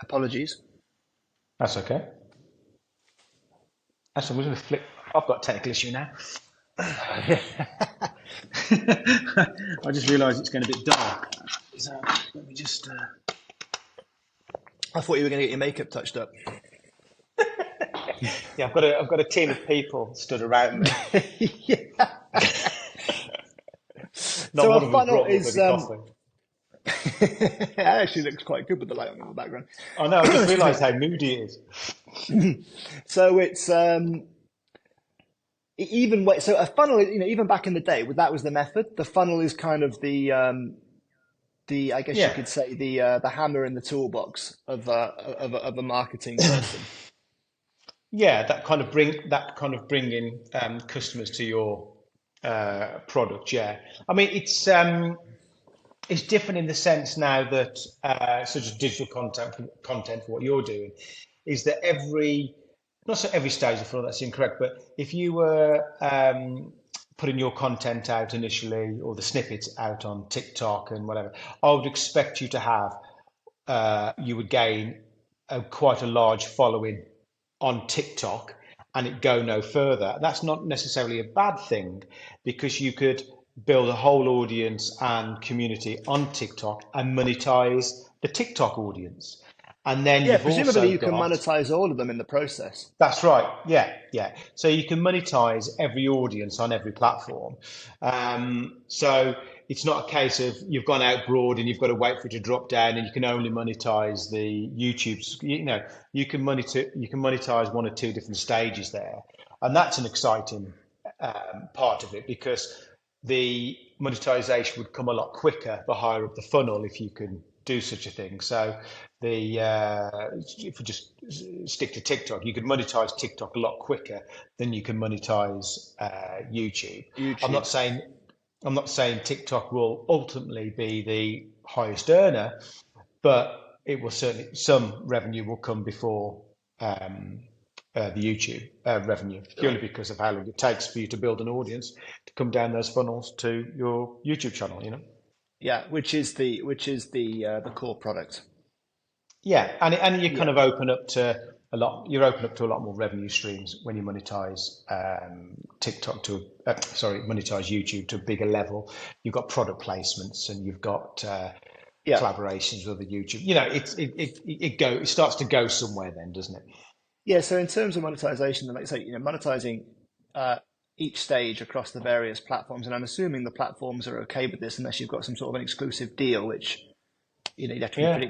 Apologies. That's okay. Actually, I'm going to flip. I've got a technical issue now. I just realised it's getting a bit dark. So let me just. I thought you were going to get your makeup touched up. Yeah, I've got a team of people stood around me. So a funnel is. It actually looks quite good with the light on in the background. I know. I just realised how moody it is. So it's so a funnel. Even back in the day, that was the method. The funnel is kind of the I guess you could say the hammer in the toolbox of a marketing person. Yeah, that kind of bringing customers to your product. Yeah, I mean it's different in the sense now that such as digital content for what you're doing is that not so every stage of the funnel, that's incorrect, but if you were putting your content out initially, or the snippets out on TikTok and whatever, I would expect you to have you would gain quite a large following on TikTok and it go no further. That's not necessarily a bad thing, because you could build a whole audience and community on TikTok and monetize the TikTok audience. And then presumably you can monetize all of them in the process. That's right. Yeah. So you can monetize every audience on every platform. So it's not a case of you've gone out broad and you've got to wait for it to drop down and you can only monetize the YouTube's. You can monetize 1 or 2 different stages there, and that's an exciting part of it, because the monetization would come a lot quicker the higher up the funnel if you can do such a thing. So if we just stick to TikTok, you could monetize TikTok a lot quicker than you can monetize YouTube. I'm YouTube. not saying I'm not saying TikTok will ultimately be the highest earner, but it will certainly some revenue will come before um, the YouTube revenue, purely Sure. because of how long it takes for you to build an audience to come down those funnels to your YouTube channel. Yeah, which is the core product. Yeah, and you kind Yeah. of open up to a lot. You're open up to a lot more revenue streams when you monetize TikTok to monetize YouTube to a bigger level. You've got product placements and you've got Yeah. collaborations with the YouTube. It starts to go somewhere then, doesn't it? Yeah, so in terms of monetization, like I say, monetizing uh, each stage across the various platforms, and I'm assuming the platforms are okay with this unless you've got some sort of an exclusive deal, which you have to be Yeah. you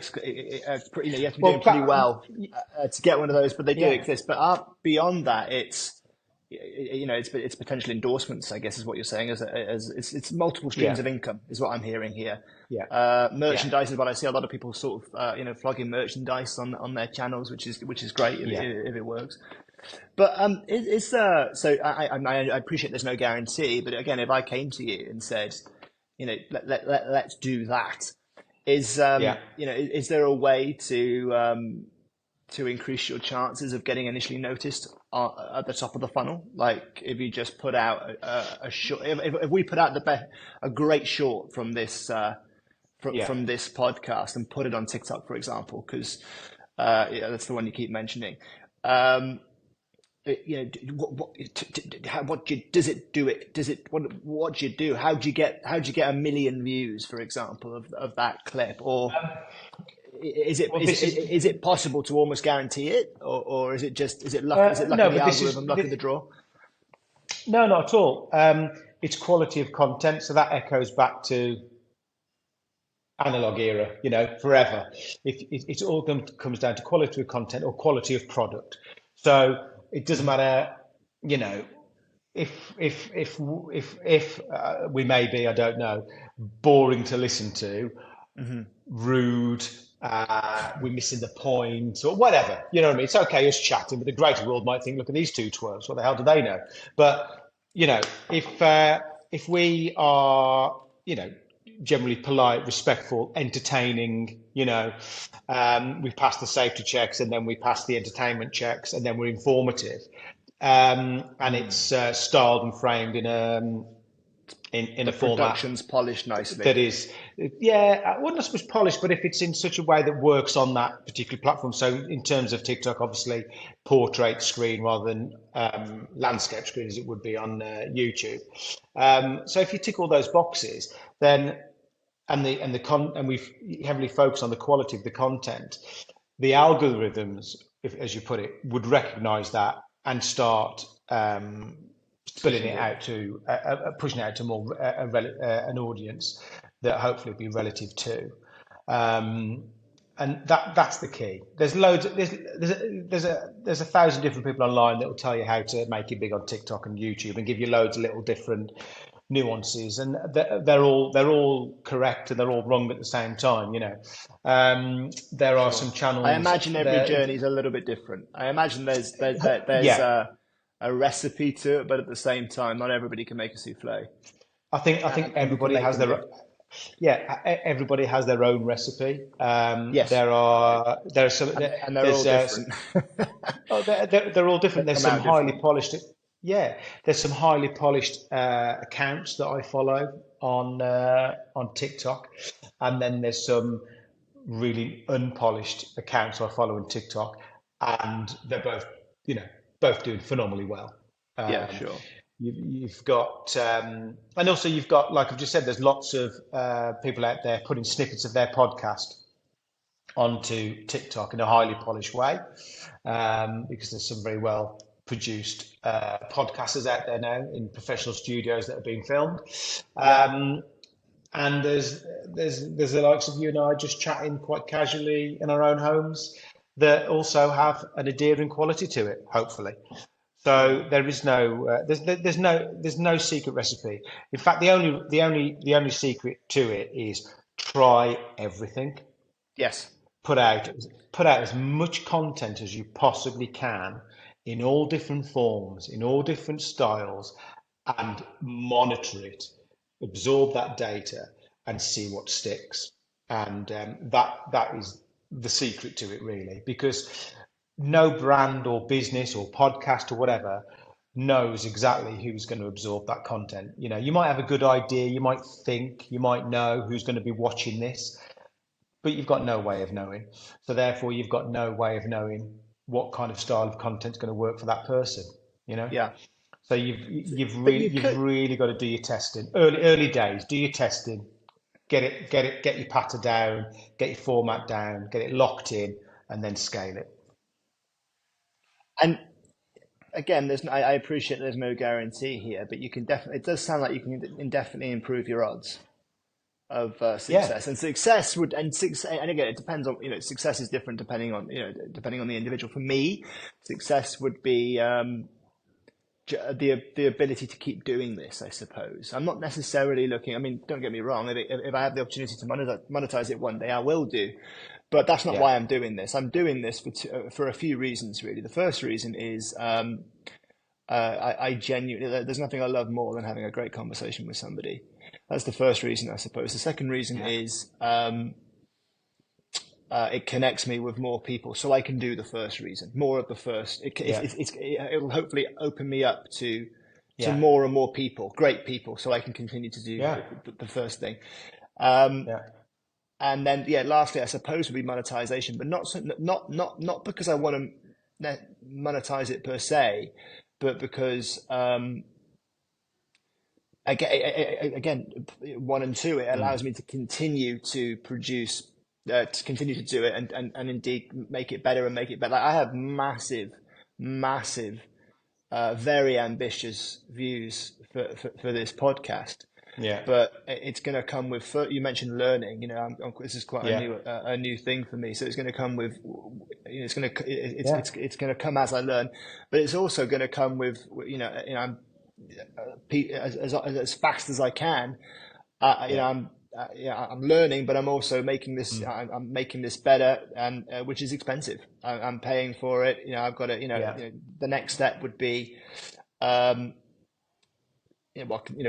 have to be Well, doing pretty well to get one of those, but they do yeah, exist. But beyond that, it's potential endorsements, I guess, is what you're saying. As it's multiple streams yeah, of income, is what I'm hearing here. yeah, yeah, Merchandise is what I see a lot of people sort of flogging merchandise on their channels, which is great yeah. if it works. But so I appreciate there's no guarantee, but again, if I came to you and said, let's do that, Yeah. is there a way to increase your chances of getting initially noticed at the top of the funnel? Like if you just put out a short, if we put out a great short from this Yeah. from this podcast and put it on TikTok, for example, because that's the one you keep mentioning. Um, does it do it? What do you do? How do you get a million views, for example, of that clip? Or is it Well, is this it, is is it possible to almost guarantee it, or is it luck? Is it luck no, of the but this is algorithm, luck of the draw? no, not at all. It's quality of content, so that echoes back to analog era, forever. It's all comes down to quality of content or quality of product. So it doesn't Hmm. matter, you know, if we may be, I don't know, boring to listen to, Hmm. rude, we're missing the point, or whatever. You know what I mean? It's okay us chatting, but the greater world might think, look at these two twerps. What the hell do they know? But you know, if we are, generally polite, respectful, entertaining, we pass the safety checks, and then we pass the entertainment checks, and then we're informative, and it's styled and framed in a The format production's polished nicely. that is, yeah, I wouldn't suppose polished, but if it's in such a way that works on that particular platform. So in terms of TikTok, obviously portrait screen rather than landscape screen as it would be on YouTube. So if you tick all those boxes, then and we've heavily focused on the quality of the content, the algorithms, as you put it, would recognize that and start spilling Pushing it it. out to pushing it out to more an audience that hopefully be relative to. Um, and that's the key. There's loads. There's a thousand different people online that will tell you how to make it big on TikTok and YouTube and give you loads of little different nuances, and they're all correct and they're all wrong at the same time. There are Sure. some I channels imagine every that, journey is a little bit different. I imagine there's yeah. a recipe to it, but at the same time, not everybody can make a souffle, I think and you can everybody make has them their big. everybody has their own recipe. Yes, There are some and they're all there's different. oh, they're all They different. There's come some out highly different. polished, yeah. There's some highly polished accounts that I follow on TikTok, and then there's some really unpolished accounts I follow on TikTok, and they're you know, both doing phenomenally well. Yeah, Um, sure. you've got, and also you've got, like I've just said, there's lots of people out there putting snippets of their podcast onto TikTok in a highly polished way, because there's some very well produced podcasters out there now in professional studios that are being filmed. Yeah. Um, and there's the likes of you and I just chatting quite casually in our own homes that also have an endearing quality to it, hopefully. So Sure. there is no there's no secret recipe. In fact, the only secret to it is try everything. Yes. put out put out as much content as you possibly can in all different forms, in all different styles, and monitor it, absorb that data, and see what sticks. And that is the secret to it, really, because no brand or business or podcast or whatever knows exactly who's going to absorb that content. You know, you might have a good idea, you might think, you might know who's going to be watching this, but you've got no way of knowing. So therefore, you've got no way of knowing what kind of style of content is going to work for that person. You know. Yeah. So you've But really you could. got to do your testing early days. Do your testing, get your patter down, get your format down, get it locked in, and then scale it. And again, I appreciate there's no guarantee here, but you can definitely. It does sound like you can indefinitely improve your odds of Yeah, success. And success would and success. And again, it depends on success is different depending on the individual. For me, success would be the ability to keep doing this. I suppose I'm not necessarily looking. I mean, don't get me wrong. If I have the opportunity to monetize it one day, I will do. But that's not yeah, why I'm doing this. I'm doing this for a few reasons, really. The first reason is I genuinely, there's nothing I love more than having a great conversation with somebody. That's the first reason, I suppose. The second reason yeah, is it connects me with more people, so I can do the first reason, more of the first. yeah, It'll hopefully open me up to yeah, more and more people, great people, so I can continue to do yeah, the first thing. Um, yeah, and then, yeah, lastly, I suppose would be monetization, but not because I want to monetize it per se, but because again, one and two, it mm, allows me to continue to produce, to continue to do it, and indeed make it better and make it better. Like, I have massive, very ambitious views for this podcast, yeah, but it's going to come with. You mentioned learning. This is quite yeah, a new thing for me. So it's going to come with. It's going to yeah, it's going to come as I learn, but it's also going to come with. I'm as fast as I can. yeah, I'm learning, but I'm also making this. mm, I'm making this better, and which is expensive. I'm paying for it. I've got to. yeah, The next step would be, um,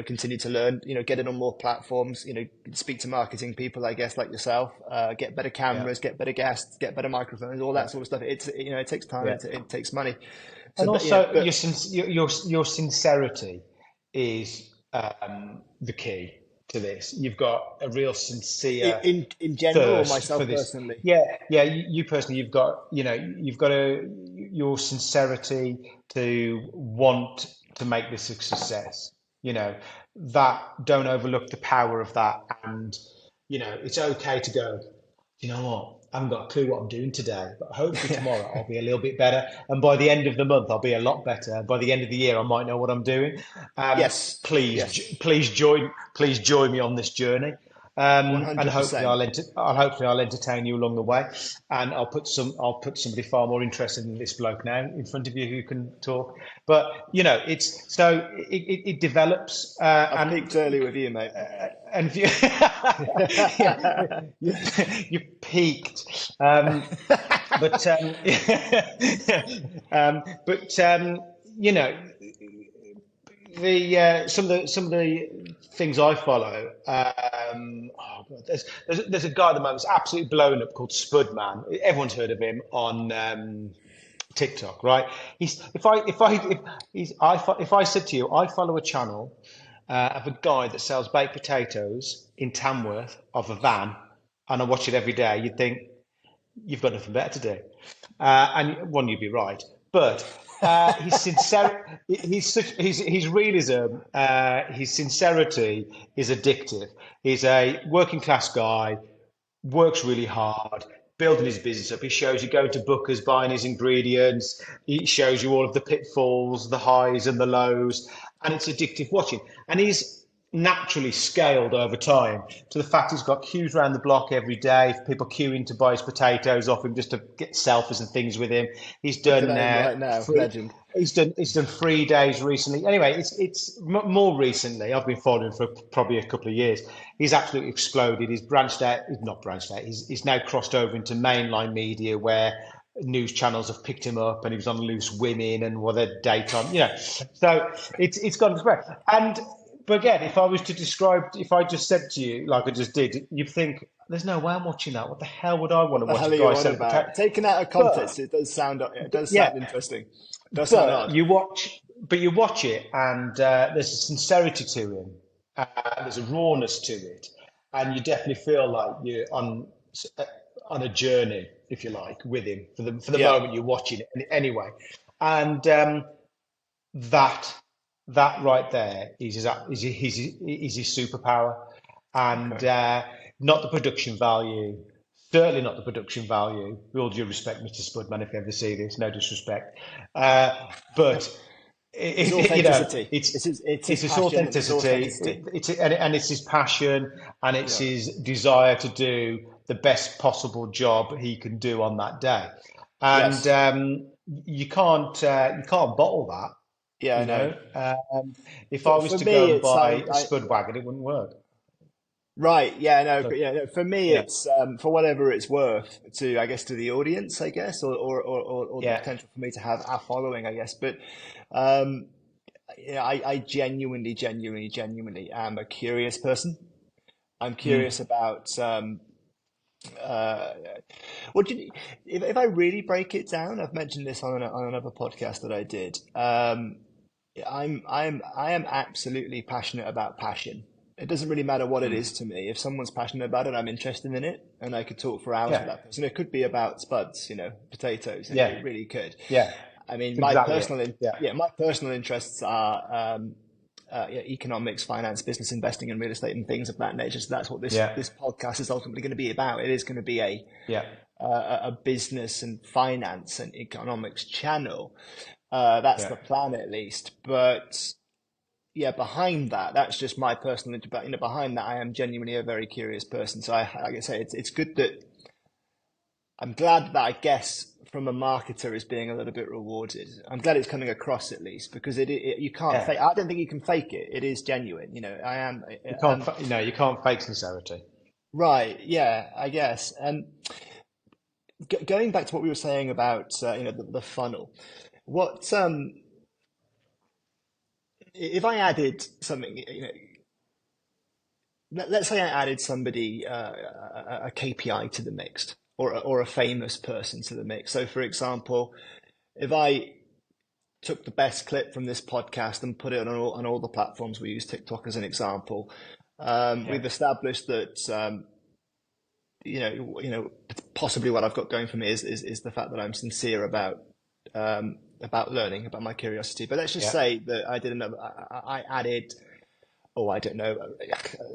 continue to learn. Get it on more platforms. Speak to marketing people, I guess, like yourself. Get better yeah, cameras, get better guests, get better microphones, all yeah, that sort of stuff. It takes time. yeah. It takes money. So, And but also, but your sincerity is the key to this. You've got a real sincere in general or thirst for myself this. personally. Yeah, yeah. You personally, you've got your sincerity to want to make this a success. You know that. Don't overlook the power of that, and it's okay to go. You know what? I haven't got a clue what I'm doing today, but hopefully tomorrow I'll be a little bit better. And by the end of the month, I'll be a lot better. By the end of the year, I might know what I'm doing. Yes, Please, yes, please join me on this journey. And hopefully 100%. hopefully I'll entertain you along the way. And I'll put somebody far more interested than this bloke now in front of you who can talk. But it's so it develops I've peaked early with you, mate. and if you peaked. But but you know the some of the things I follow. Oh God, there's a guy at the moment that's absolutely blown up called Spudman. Everyone's heard of him on TikTok, right? He's if I said to you, I follow a channel of a guy that sells baked potatoes in Tamworth of a van, and I watch it every day. You'd think you've got nothing better to do. And one, you'd be right. But his his realism, his sincerity is addictive. He's a working class guy, works really hard, building his business up. He shows you going to Booker's, buying his ingredients. He shows you all of the pitfalls, the highs and the lows, and it's addictive watching. And he's naturally scaled over time to the fact he's got queues around the block every day, people queuing to buy his potatoes off him just to get selfies and things with him. He's Looking done at him right now, free, legend. He's done 3 days recently. Anyway, more recently. I've been following him for probably a couple of years. He's absolutely exploded. He's branched out. He's not branched out. He's now crossed over into mainline media where news channels have picked him up, and he was on Loose Women and what a daytime. So it's gone great. And but again, if I just said to you like I just did, you'd think there's no way I'm watching that. What the hell would I want to The watch hell a are you guy on selling about? potato? Taken out of But context, it does yeah, sound interesting. It does sound but odd. you watch it, and there's a sincerity to him. There's a rawness to it, and you definitely feel like you're on a journey, if you like, with him for the Yeah. moment you're watching it. Anyway, and that that right there is his superpower, and Okay. not the production value. Certainly not the production value. With all due respect, Mr. Spudman, if you ever see this, no disrespect, but It's authenticity. It's his it's his passion and his authenticity. authenticity. And it's his passion, and it's Yeah. his desire to do the best possible job he can do on that day. And Yes. you can't bottle that. Yeah, I You know. know, if I was For to go me, and it's buy a Spud wagon, it wouldn't work. right. Yeah, no, So yeah. No, for me, yeah, it's for whatever it's worth to, I guess, to the audience, I guess, or the yeah, potential for me to have a following, I guess. But um, yeah, I genuinely am a curious person. I'm mm, curious about uh, what do you, if I really break it down. I've mentioned this on another podcast that I did. I am absolutely passionate about passion. It doesn't really matter what it mm, is to me. If someone's passionate about it, I'm interested in it, and I could talk for hours with yeah, that person. It could be about spuds, potatoes. It yeah, really could. yeah. I mean, That's exactly it. Yeah, my personal interests are economics, finance, business, investing, and real estate, and things of that nature. So that's what yeah, this podcast is ultimately going to be about. It is going to be yeah, a business and finance and economics channel. That's yeah. the plan, at least. But yeah, behind that, that's just my personal. But behind that, I am genuinely a very curious person. So like I say, it's good that I'm glad that I guess from a marketer is being a little bit rewarded. I'm glad it's coming across at least because you can't Yeah. fake. I don't think you can fake it. It is genuine. I am. You can't, And you can't fake sincerity. right, yeah, I guess. And going back to what we were saying about the funnel, what if I added something? Let's say I added somebody a KPI to the mix, or a famous person to the mix. So, for example, if I took the best clip from this podcast and put it on all the platforms, we use TikTok as an example. Yeah, We've established that possibly what I've got going for me is the fact that I'm sincere about learning, about my curiosity. But let's just yeah, say that I added, oh, I don't know,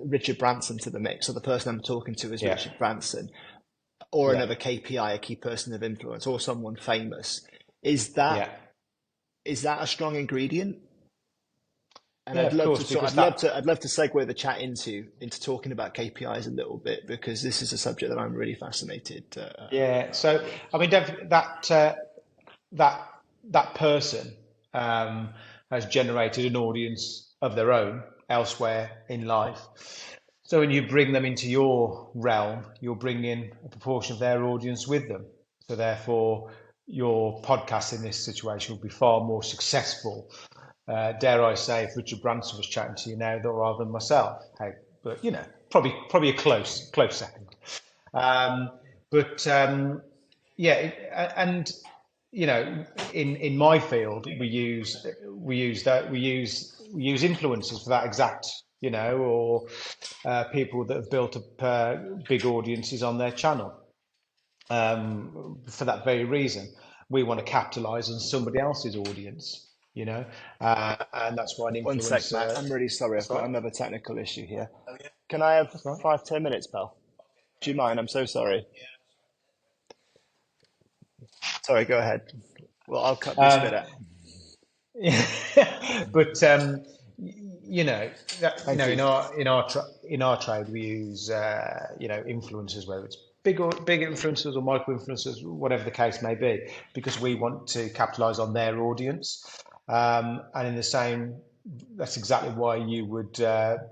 Richard Branson to the mix. So the person I'm talking to is yeah, Richard Branson, or yeah, another KPI, a key person of influence, or someone famous. Is that yeah. is that a strong ingredient? And Yeah, of course, because that, I'd love to segue the chat into talking about KPIs a little bit because this is a subject that I'm really fascinated yeah. about. So, I mean, that that person has generated an audience of their own elsewhere in life. So when you bring them into your realm, you'll bring in a proportion of their audience with them. So therefore, your podcast in this situation will be far more successful. Dare I say, if Richard Branson was chatting to you now, rather than myself. Hey, but probably a close second. Um, but yeah, and in my field, we use influencers for that exact, or people that have built up big audiences on their channel. For that very reason, we want to capitalize on somebody else's audience, and that's why an One sec, Matt. influencer. I'm really sorry. I've That's got right. another technical issue here. Can I have That's right. 5, 10 minutes, pal? Do you mind? I'm so sorry. Sorry, go ahead. Well, I'll cut this bit Um, out. but you know Thank you. in our trade we use influencers, whether it's big influencers or micro influencers, whatever the case may be, because we want to capitalize on their audience. And in the same, that's exactly why you would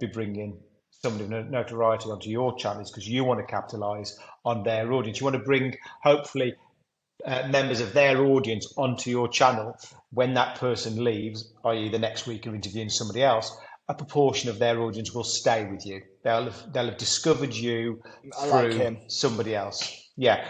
be bringing somebody of notoriety onto your channels, because you want to capitalize on their audience. You want to bring, hopefully, members of their audience onto your channel. When that person leaves, i.e., the next week you're interviewing somebody else, a proportion of their audience will stay with you. They'll have discovered you I like through him. somebody else. Yeah,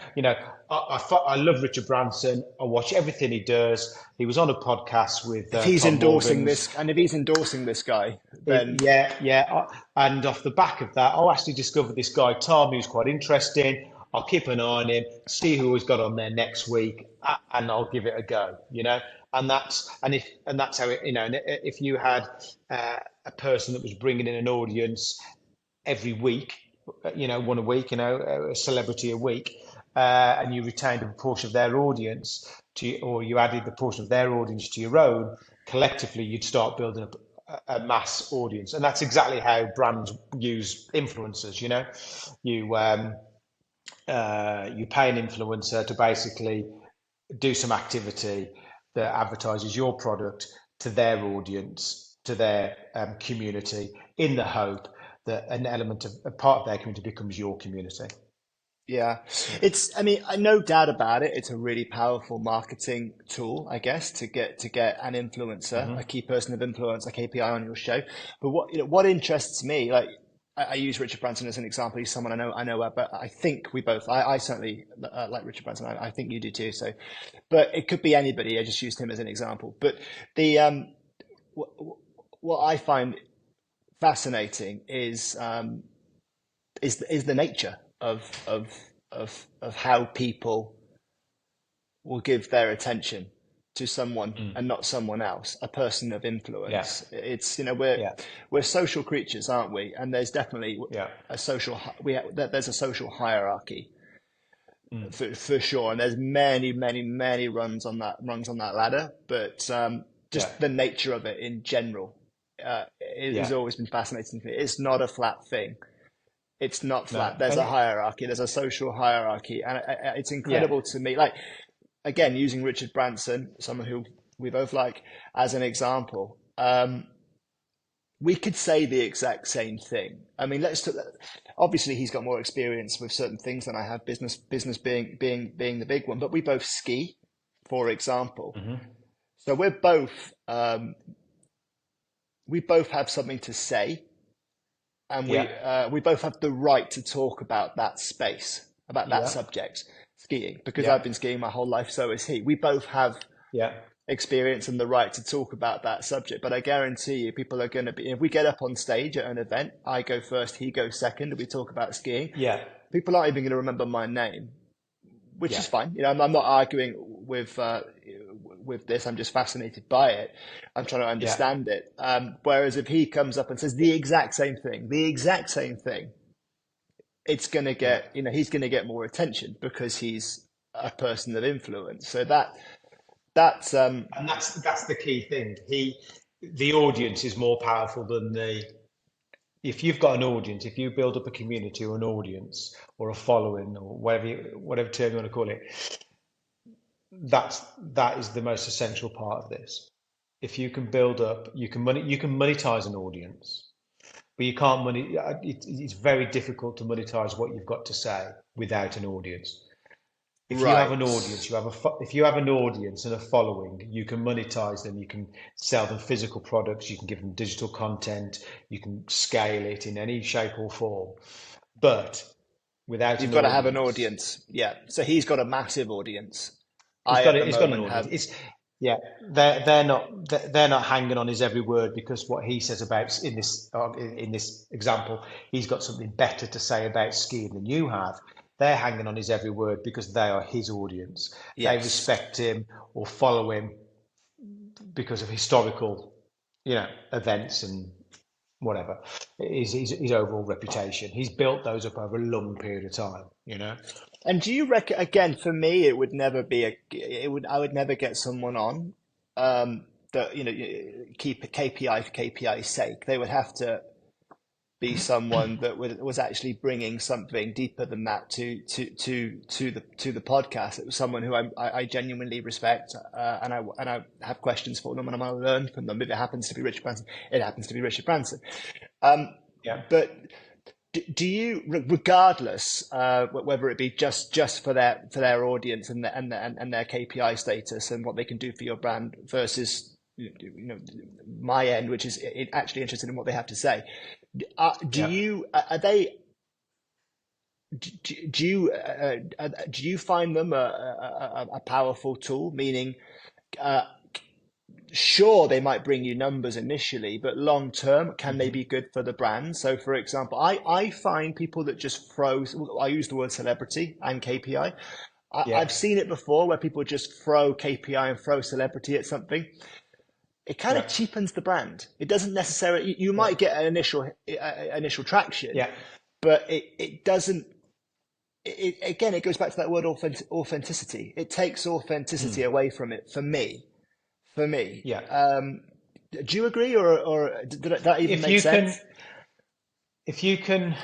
I love Richard Branson. I watch everything he does. He was on a podcast with If he's Tom endorsing Morgans. this, and if he's endorsing this guy, then Yeah. And off the back of that, I actually discovered this guy, Tom, who's quite interesting. I'll keep an eye on him, see who he's got on there next week, and I'll give it a go, And that's how it, and if you had a person that was bringing in an audience every week, one a week, a celebrity a week, and you retained a proportion of their audience or you added the portion of their audience to your own, collectively you'd start building up a mass audience, and that's exactly how brands use influencers. You pay an influencer to basically do some activity that advertises your product to their audience, to their community, in the hope that an element of a part of their community becomes your community. yeah, I mean, no doubt about it. It's a really powerful marketing tool, I guess, to get an influencer, a key person of influence, a KPI on your show. But what interests me, like I use Richard Branson as an example. He's someone I know, but I think we both, I certainly like Richard Branson. I think you do too. So, but it could be anybody. I just used him as an example. But the what I find fascinating is the nature of how people will give their attention to someone and not someone else, a person of influence. Yeah. It's Yeah. we're social creatures, aren't we? And there's definitely Yeah. there's a social hierarchy for sure, and there's many rungs on that ladder. But just Yeah. the nature of it in general has Yeah. always been fascinating to me. It's not a flat thing. It's not No. flat. There's a And hierarchy. There's a social hierarchy, and it's yeah. incredible to me. Like again, using Richard Branson, someone who we both like, as an example, we could say the exact same thing. I mean, obviously he's got more experience with certain things than I have. Business being the big one, but we both ski, for example. So we both have something to say, and Yeah. we both have the right to talk about that space, about that Yeah. subject, skiing, because Yeah. I've been skiing my whole life. So is he. We both have Yeah. experience and the right to talk about that subject. But I guarantee you, people are going to be, if we get up on stage at an event, I go first, he goes second, and we talk about skiing. Yeah. People aren't even going to remember my name, which Yeah. is fine. I'm not arguing with this. I'm just fascinated by it. I'm trying to Yeah. understand it. Whereas if he comes up and says the exact same thing, it's going to Yeah. get, he's going to get more attention because he's a person of influence. So that's And that's the key thing. The audience is more powerful than if you've got an audience, if you build up a community or an audience or a following or whatever term you want to call it, that is the most essential part of this. If you can build up, you can monetize an audience, but you can't money. It's very difficult to monetize what you've got to say without an audience. If you have right. an audience, if you have an audience and a following, you can monetize them. You can sell them physical products. You can give them digital content. You can scale it in any shape or form. But without You've an got to have an audience, audience. Yeah. So he's got a massive audience. he's I got at it. the He's got an moment audience. have. Yeah, they're not hanging on his every word because what he says about in this example, he's got something better to say about skiing than you have. They're hanging on his every word because they are his audience. They Yes. respect him or follow him because of historical, events and whatever. His overall reputation. He's built those up over a long period of time. And do you reckon, again, for me, it would never be I would never get someone on that, keep a KPI for KPI's sake. They would have to be someone that was actually bringing something deeper than that to the podcast. It was someone who I genuinely respect, and I have questions for them, and I want to learn from them. If it happens to be Richard Branson, it happens to be Richard Branson. Yeah. But do you, regardless whether it be just for their audience and their KPI status and what they can do for your brand versus my end, which is actually interested in what they have to say, do you find them a powerful tool? Meaning, sure, they might bring you numbers initially, but long term, can they be good for the brand? So, for example, I find people that just throw, I use the word celebrity and KPI. I've seen it before where people just throw KPI and throw celebrity at something. It kind of cheapens the brand. It doesn't necessarily, you might get an initial traction, but it doesn't, again, it goes back to that word authenticity. It takes authenticity away from it for me. Yeah. Do you agree, or did that even make sense? If you can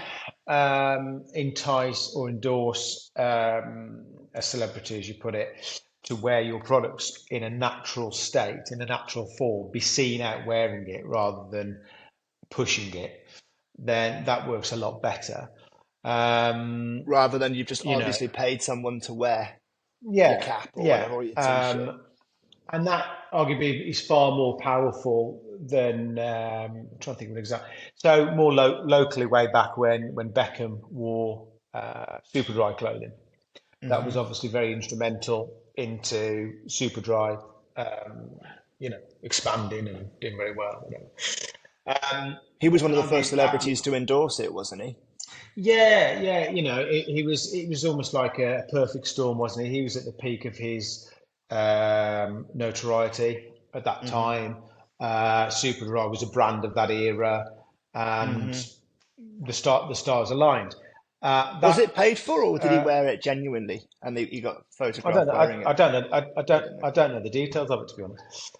entice or endorse a celebrity, as you put it, to wear your products in a natural state, in a natural form, be seen out wearing it rather than pushing it, then that works a lot better. Rather than you've just obviously paid someone to wear your cap or whatever, or your t-shirt. And that arguably is far more powerful than, I'm trying to think of an example. So more locally, way back when Beckham wore Superdry clothing, that was obviously very instrumental into Superdry, expanding and doing very well. He was one of the first celebrities to endorse it, wasn't he? Yeah. It was almost like a perfect storm, wasn't he? He was at the peak of his notoriety at that time. Superdry was a brand of that era, and the stars aligned. Was it paid for, or did he wear it genuinely and he got photographed wearing it? I don't know the details of it, to be honest.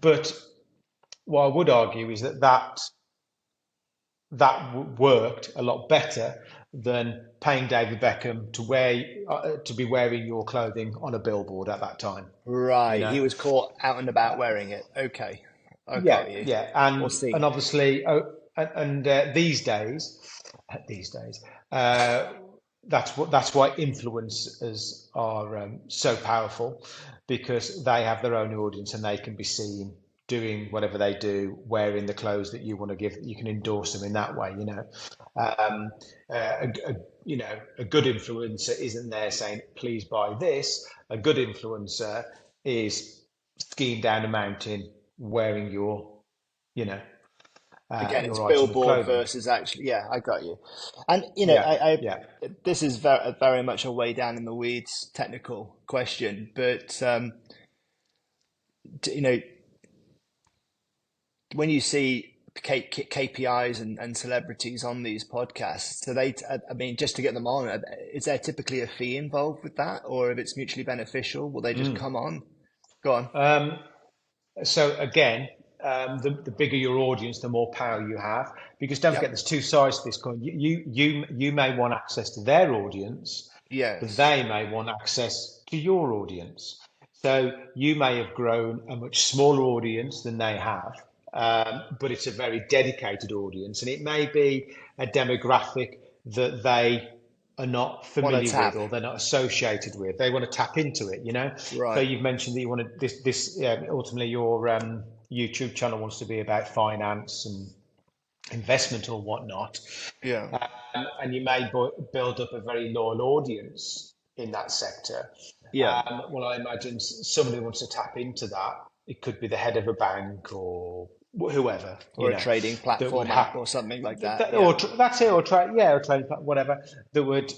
But what I would argue is that worked a lot better than paying David Beckham to be wearing your clothing on a billboard at that time. Right, he was caught out and about wearing it. Okay, I got you. Yeah, and obviously, these days, that's why influencers are so powerful, because they have their own audience and they can be seen doing whatever they do, wearing the clothes that you want to give. You can endorse them in that way. A good influencer isn't there saying, "Please buy this." A good influencer is skiing down a mountain wearing your, again, it's billboard versus actually. Yeah, I got you. And this is very, very much a way down in the weeds technical question, but when you see KPIs and celebrities on these podcasts, so just to get them on, is there typically a fee involved with that, or if it's mutually beneficial, will they just come on? Go on. So again, the bigger your audience, the more power you have, because don't forget, there's two sides to this coin. You may want access to their audience, but they may want access to your audience. So you may have grown a much smaller audience than they have. But it's a very dedicated audience, and it may be a demographic that they are not familiar with or they're not associated with. They want to tap into it, Right. So you've mentioned that you want to ultimately your YouTube channel wants to be about finance and investment or whatnot. Yeah. And you may build up a very loyal audience in that sector. Yeah. Well, I imagine somebody wants to tap into that. It could be the head of a bank or whoever, or a trading platform app or something like that. Or that's it, or trading platform, whatever, that would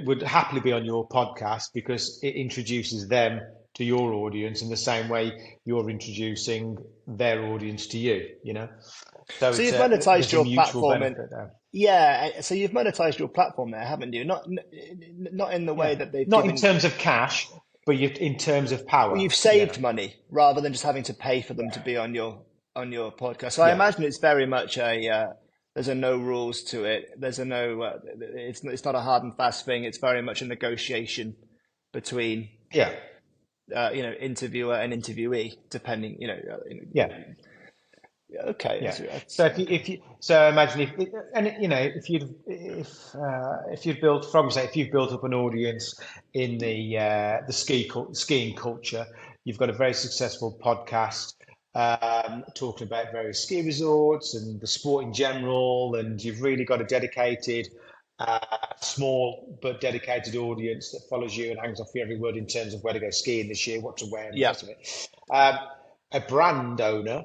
would happily be on your podcast, because it introduces them to your audience in the same way you're introducing their audience to you. So you've monetized your platform, so you've monetized your platform there, haven't you? Not in the way that they've in terms of cash, but in terms of power. Well, you've saved money rather than just having to pay for them to be on your on your podcast. So I Yeah, imagine it's very much there's a no rules to it. There's a no, it's not a hard and fast thing. It's very much a negotiation between, yeah, interviewer and interviewee, depending, yeah. okay. Yeah. So so imagine if you've built, from say, if you've built up an audience in the skiing culture, you've got a very successful podcast talking about various ski resorts and the sport in general, and you've really got a dedicated, small but dedicated audience that follows you and hangs off your every word in terms of where to go skiing this year, what to wear, and the Yeah. rest of it. A brand owner,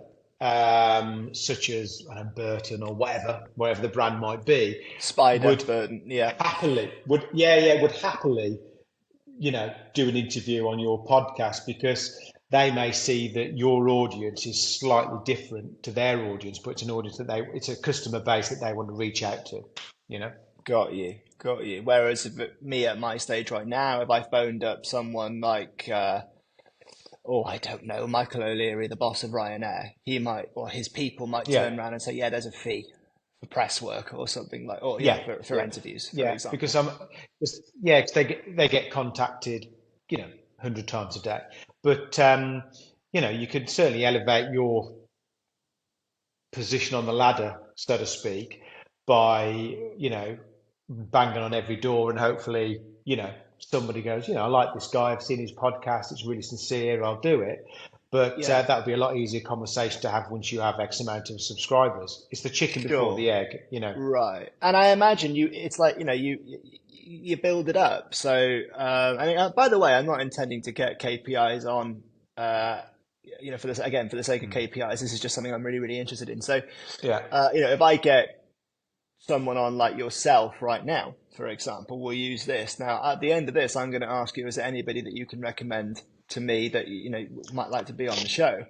such as Burton or whatever the brand might be, Spider would Burton. Yeah. would happily, do an interview on your podcast because they may see that your audience is slightly different to their audience, but it's an audience it's a customer base that they want to reach out to, you know. Got you. Got you. Whereas me at my stage right now, if I phoned up someone like, I don't know, Michael O'Leary, the boss of Ryanair, he might, or his people might Yeah, turn around and say, yeah, there's a fee for press work or something like, or yeah, for yeah, interviews, for yeah. Because example. because they get contacted, 100 times a day. But you could certainly elevate your position on the ladder, so to speak, by, banging on every door and hopefully, somebody goes, I like this guy, I've seen his podcast, it's really sincere, I'll do it. But Yeah, that would be a lot easier conversation to have once you have X amount of subscribers. It's the chicken before sure. the egg. Right. And I imagine it's like, you build it up. So, by the way, I'm not intending to get KPIs on, for this, again, for the sake of Mm. KPIs, this is just something I'm really, really interested in. So, Yeah, if I get someone on like yourself right now, for example, we'll use this. Now, at the end of this, I'm going to ask you, is there anybody that you can recommend to me that, might like to be on the show?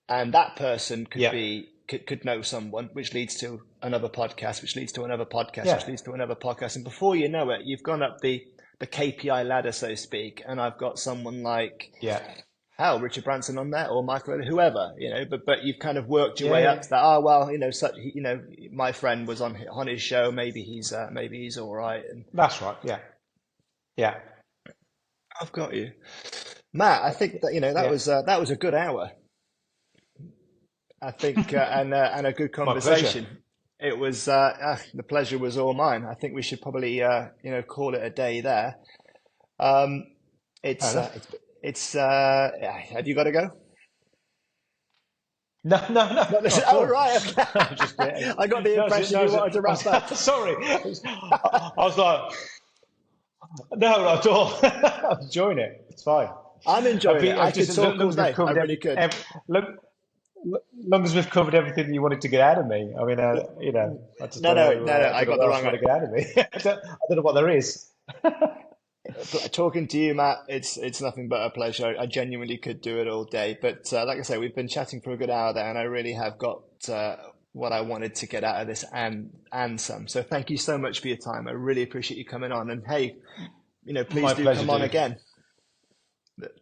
And that person yeah, could know someone, which leads to another podcast, which leads to another podcast, which yeah, leads to another podcast. And before you know it, you've gone up the KPI ladder, so to speak. And I've got someone like, yeah, Richard Branson on there or Michael, whoever, but you've kind of worked your yeah, way yeah. up to that. Oh, well, my friend was on his show. Maybe he's all right. And That's right. Yeah, yeah, I've got you, Matt. I think that, yeah. that was a good hour. I think, and a good My pleasure. conversation. It was, the pleasure was all mine. I think we should probably, call it a day there. Um, Fair it's, enough. have you got to go? No, no, no, Not not necessarily. at Oh, all. right. I'm just Okay. I got the no, impression no, you wanted to wrap up. sorry. I was like, no, not at all. I'm enjoying it. It's fine. I'm enjoying it. I I've could just, talk long all as we've day. I covered really could. look, long as we've covered everything you wanted to get out of me. I mean, I just No, don't no, know, no, no. I I don't know got the what else wrong. you want to get out of me. I don't know what there is. Talking to you, Matt, it's nothing but a pleasure. I genuinely could do it all day. But like I say, we've been chatting for a good hour there, and I really have got what I wanted to get out of this and some. So thank you so much for your time. I really appreciate you coming on. And hey, please My do pleasure, come on dude. again.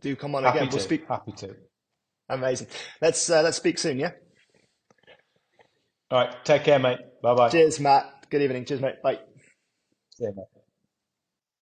Do come on Happy again. We'll to. speak. Happy to. Amazing. Let's speak soon. Yeah. All right. Take care, mate. Bye bye. Cheers, Matt. Good evening. Cheers, mate. Bye. See you, mate.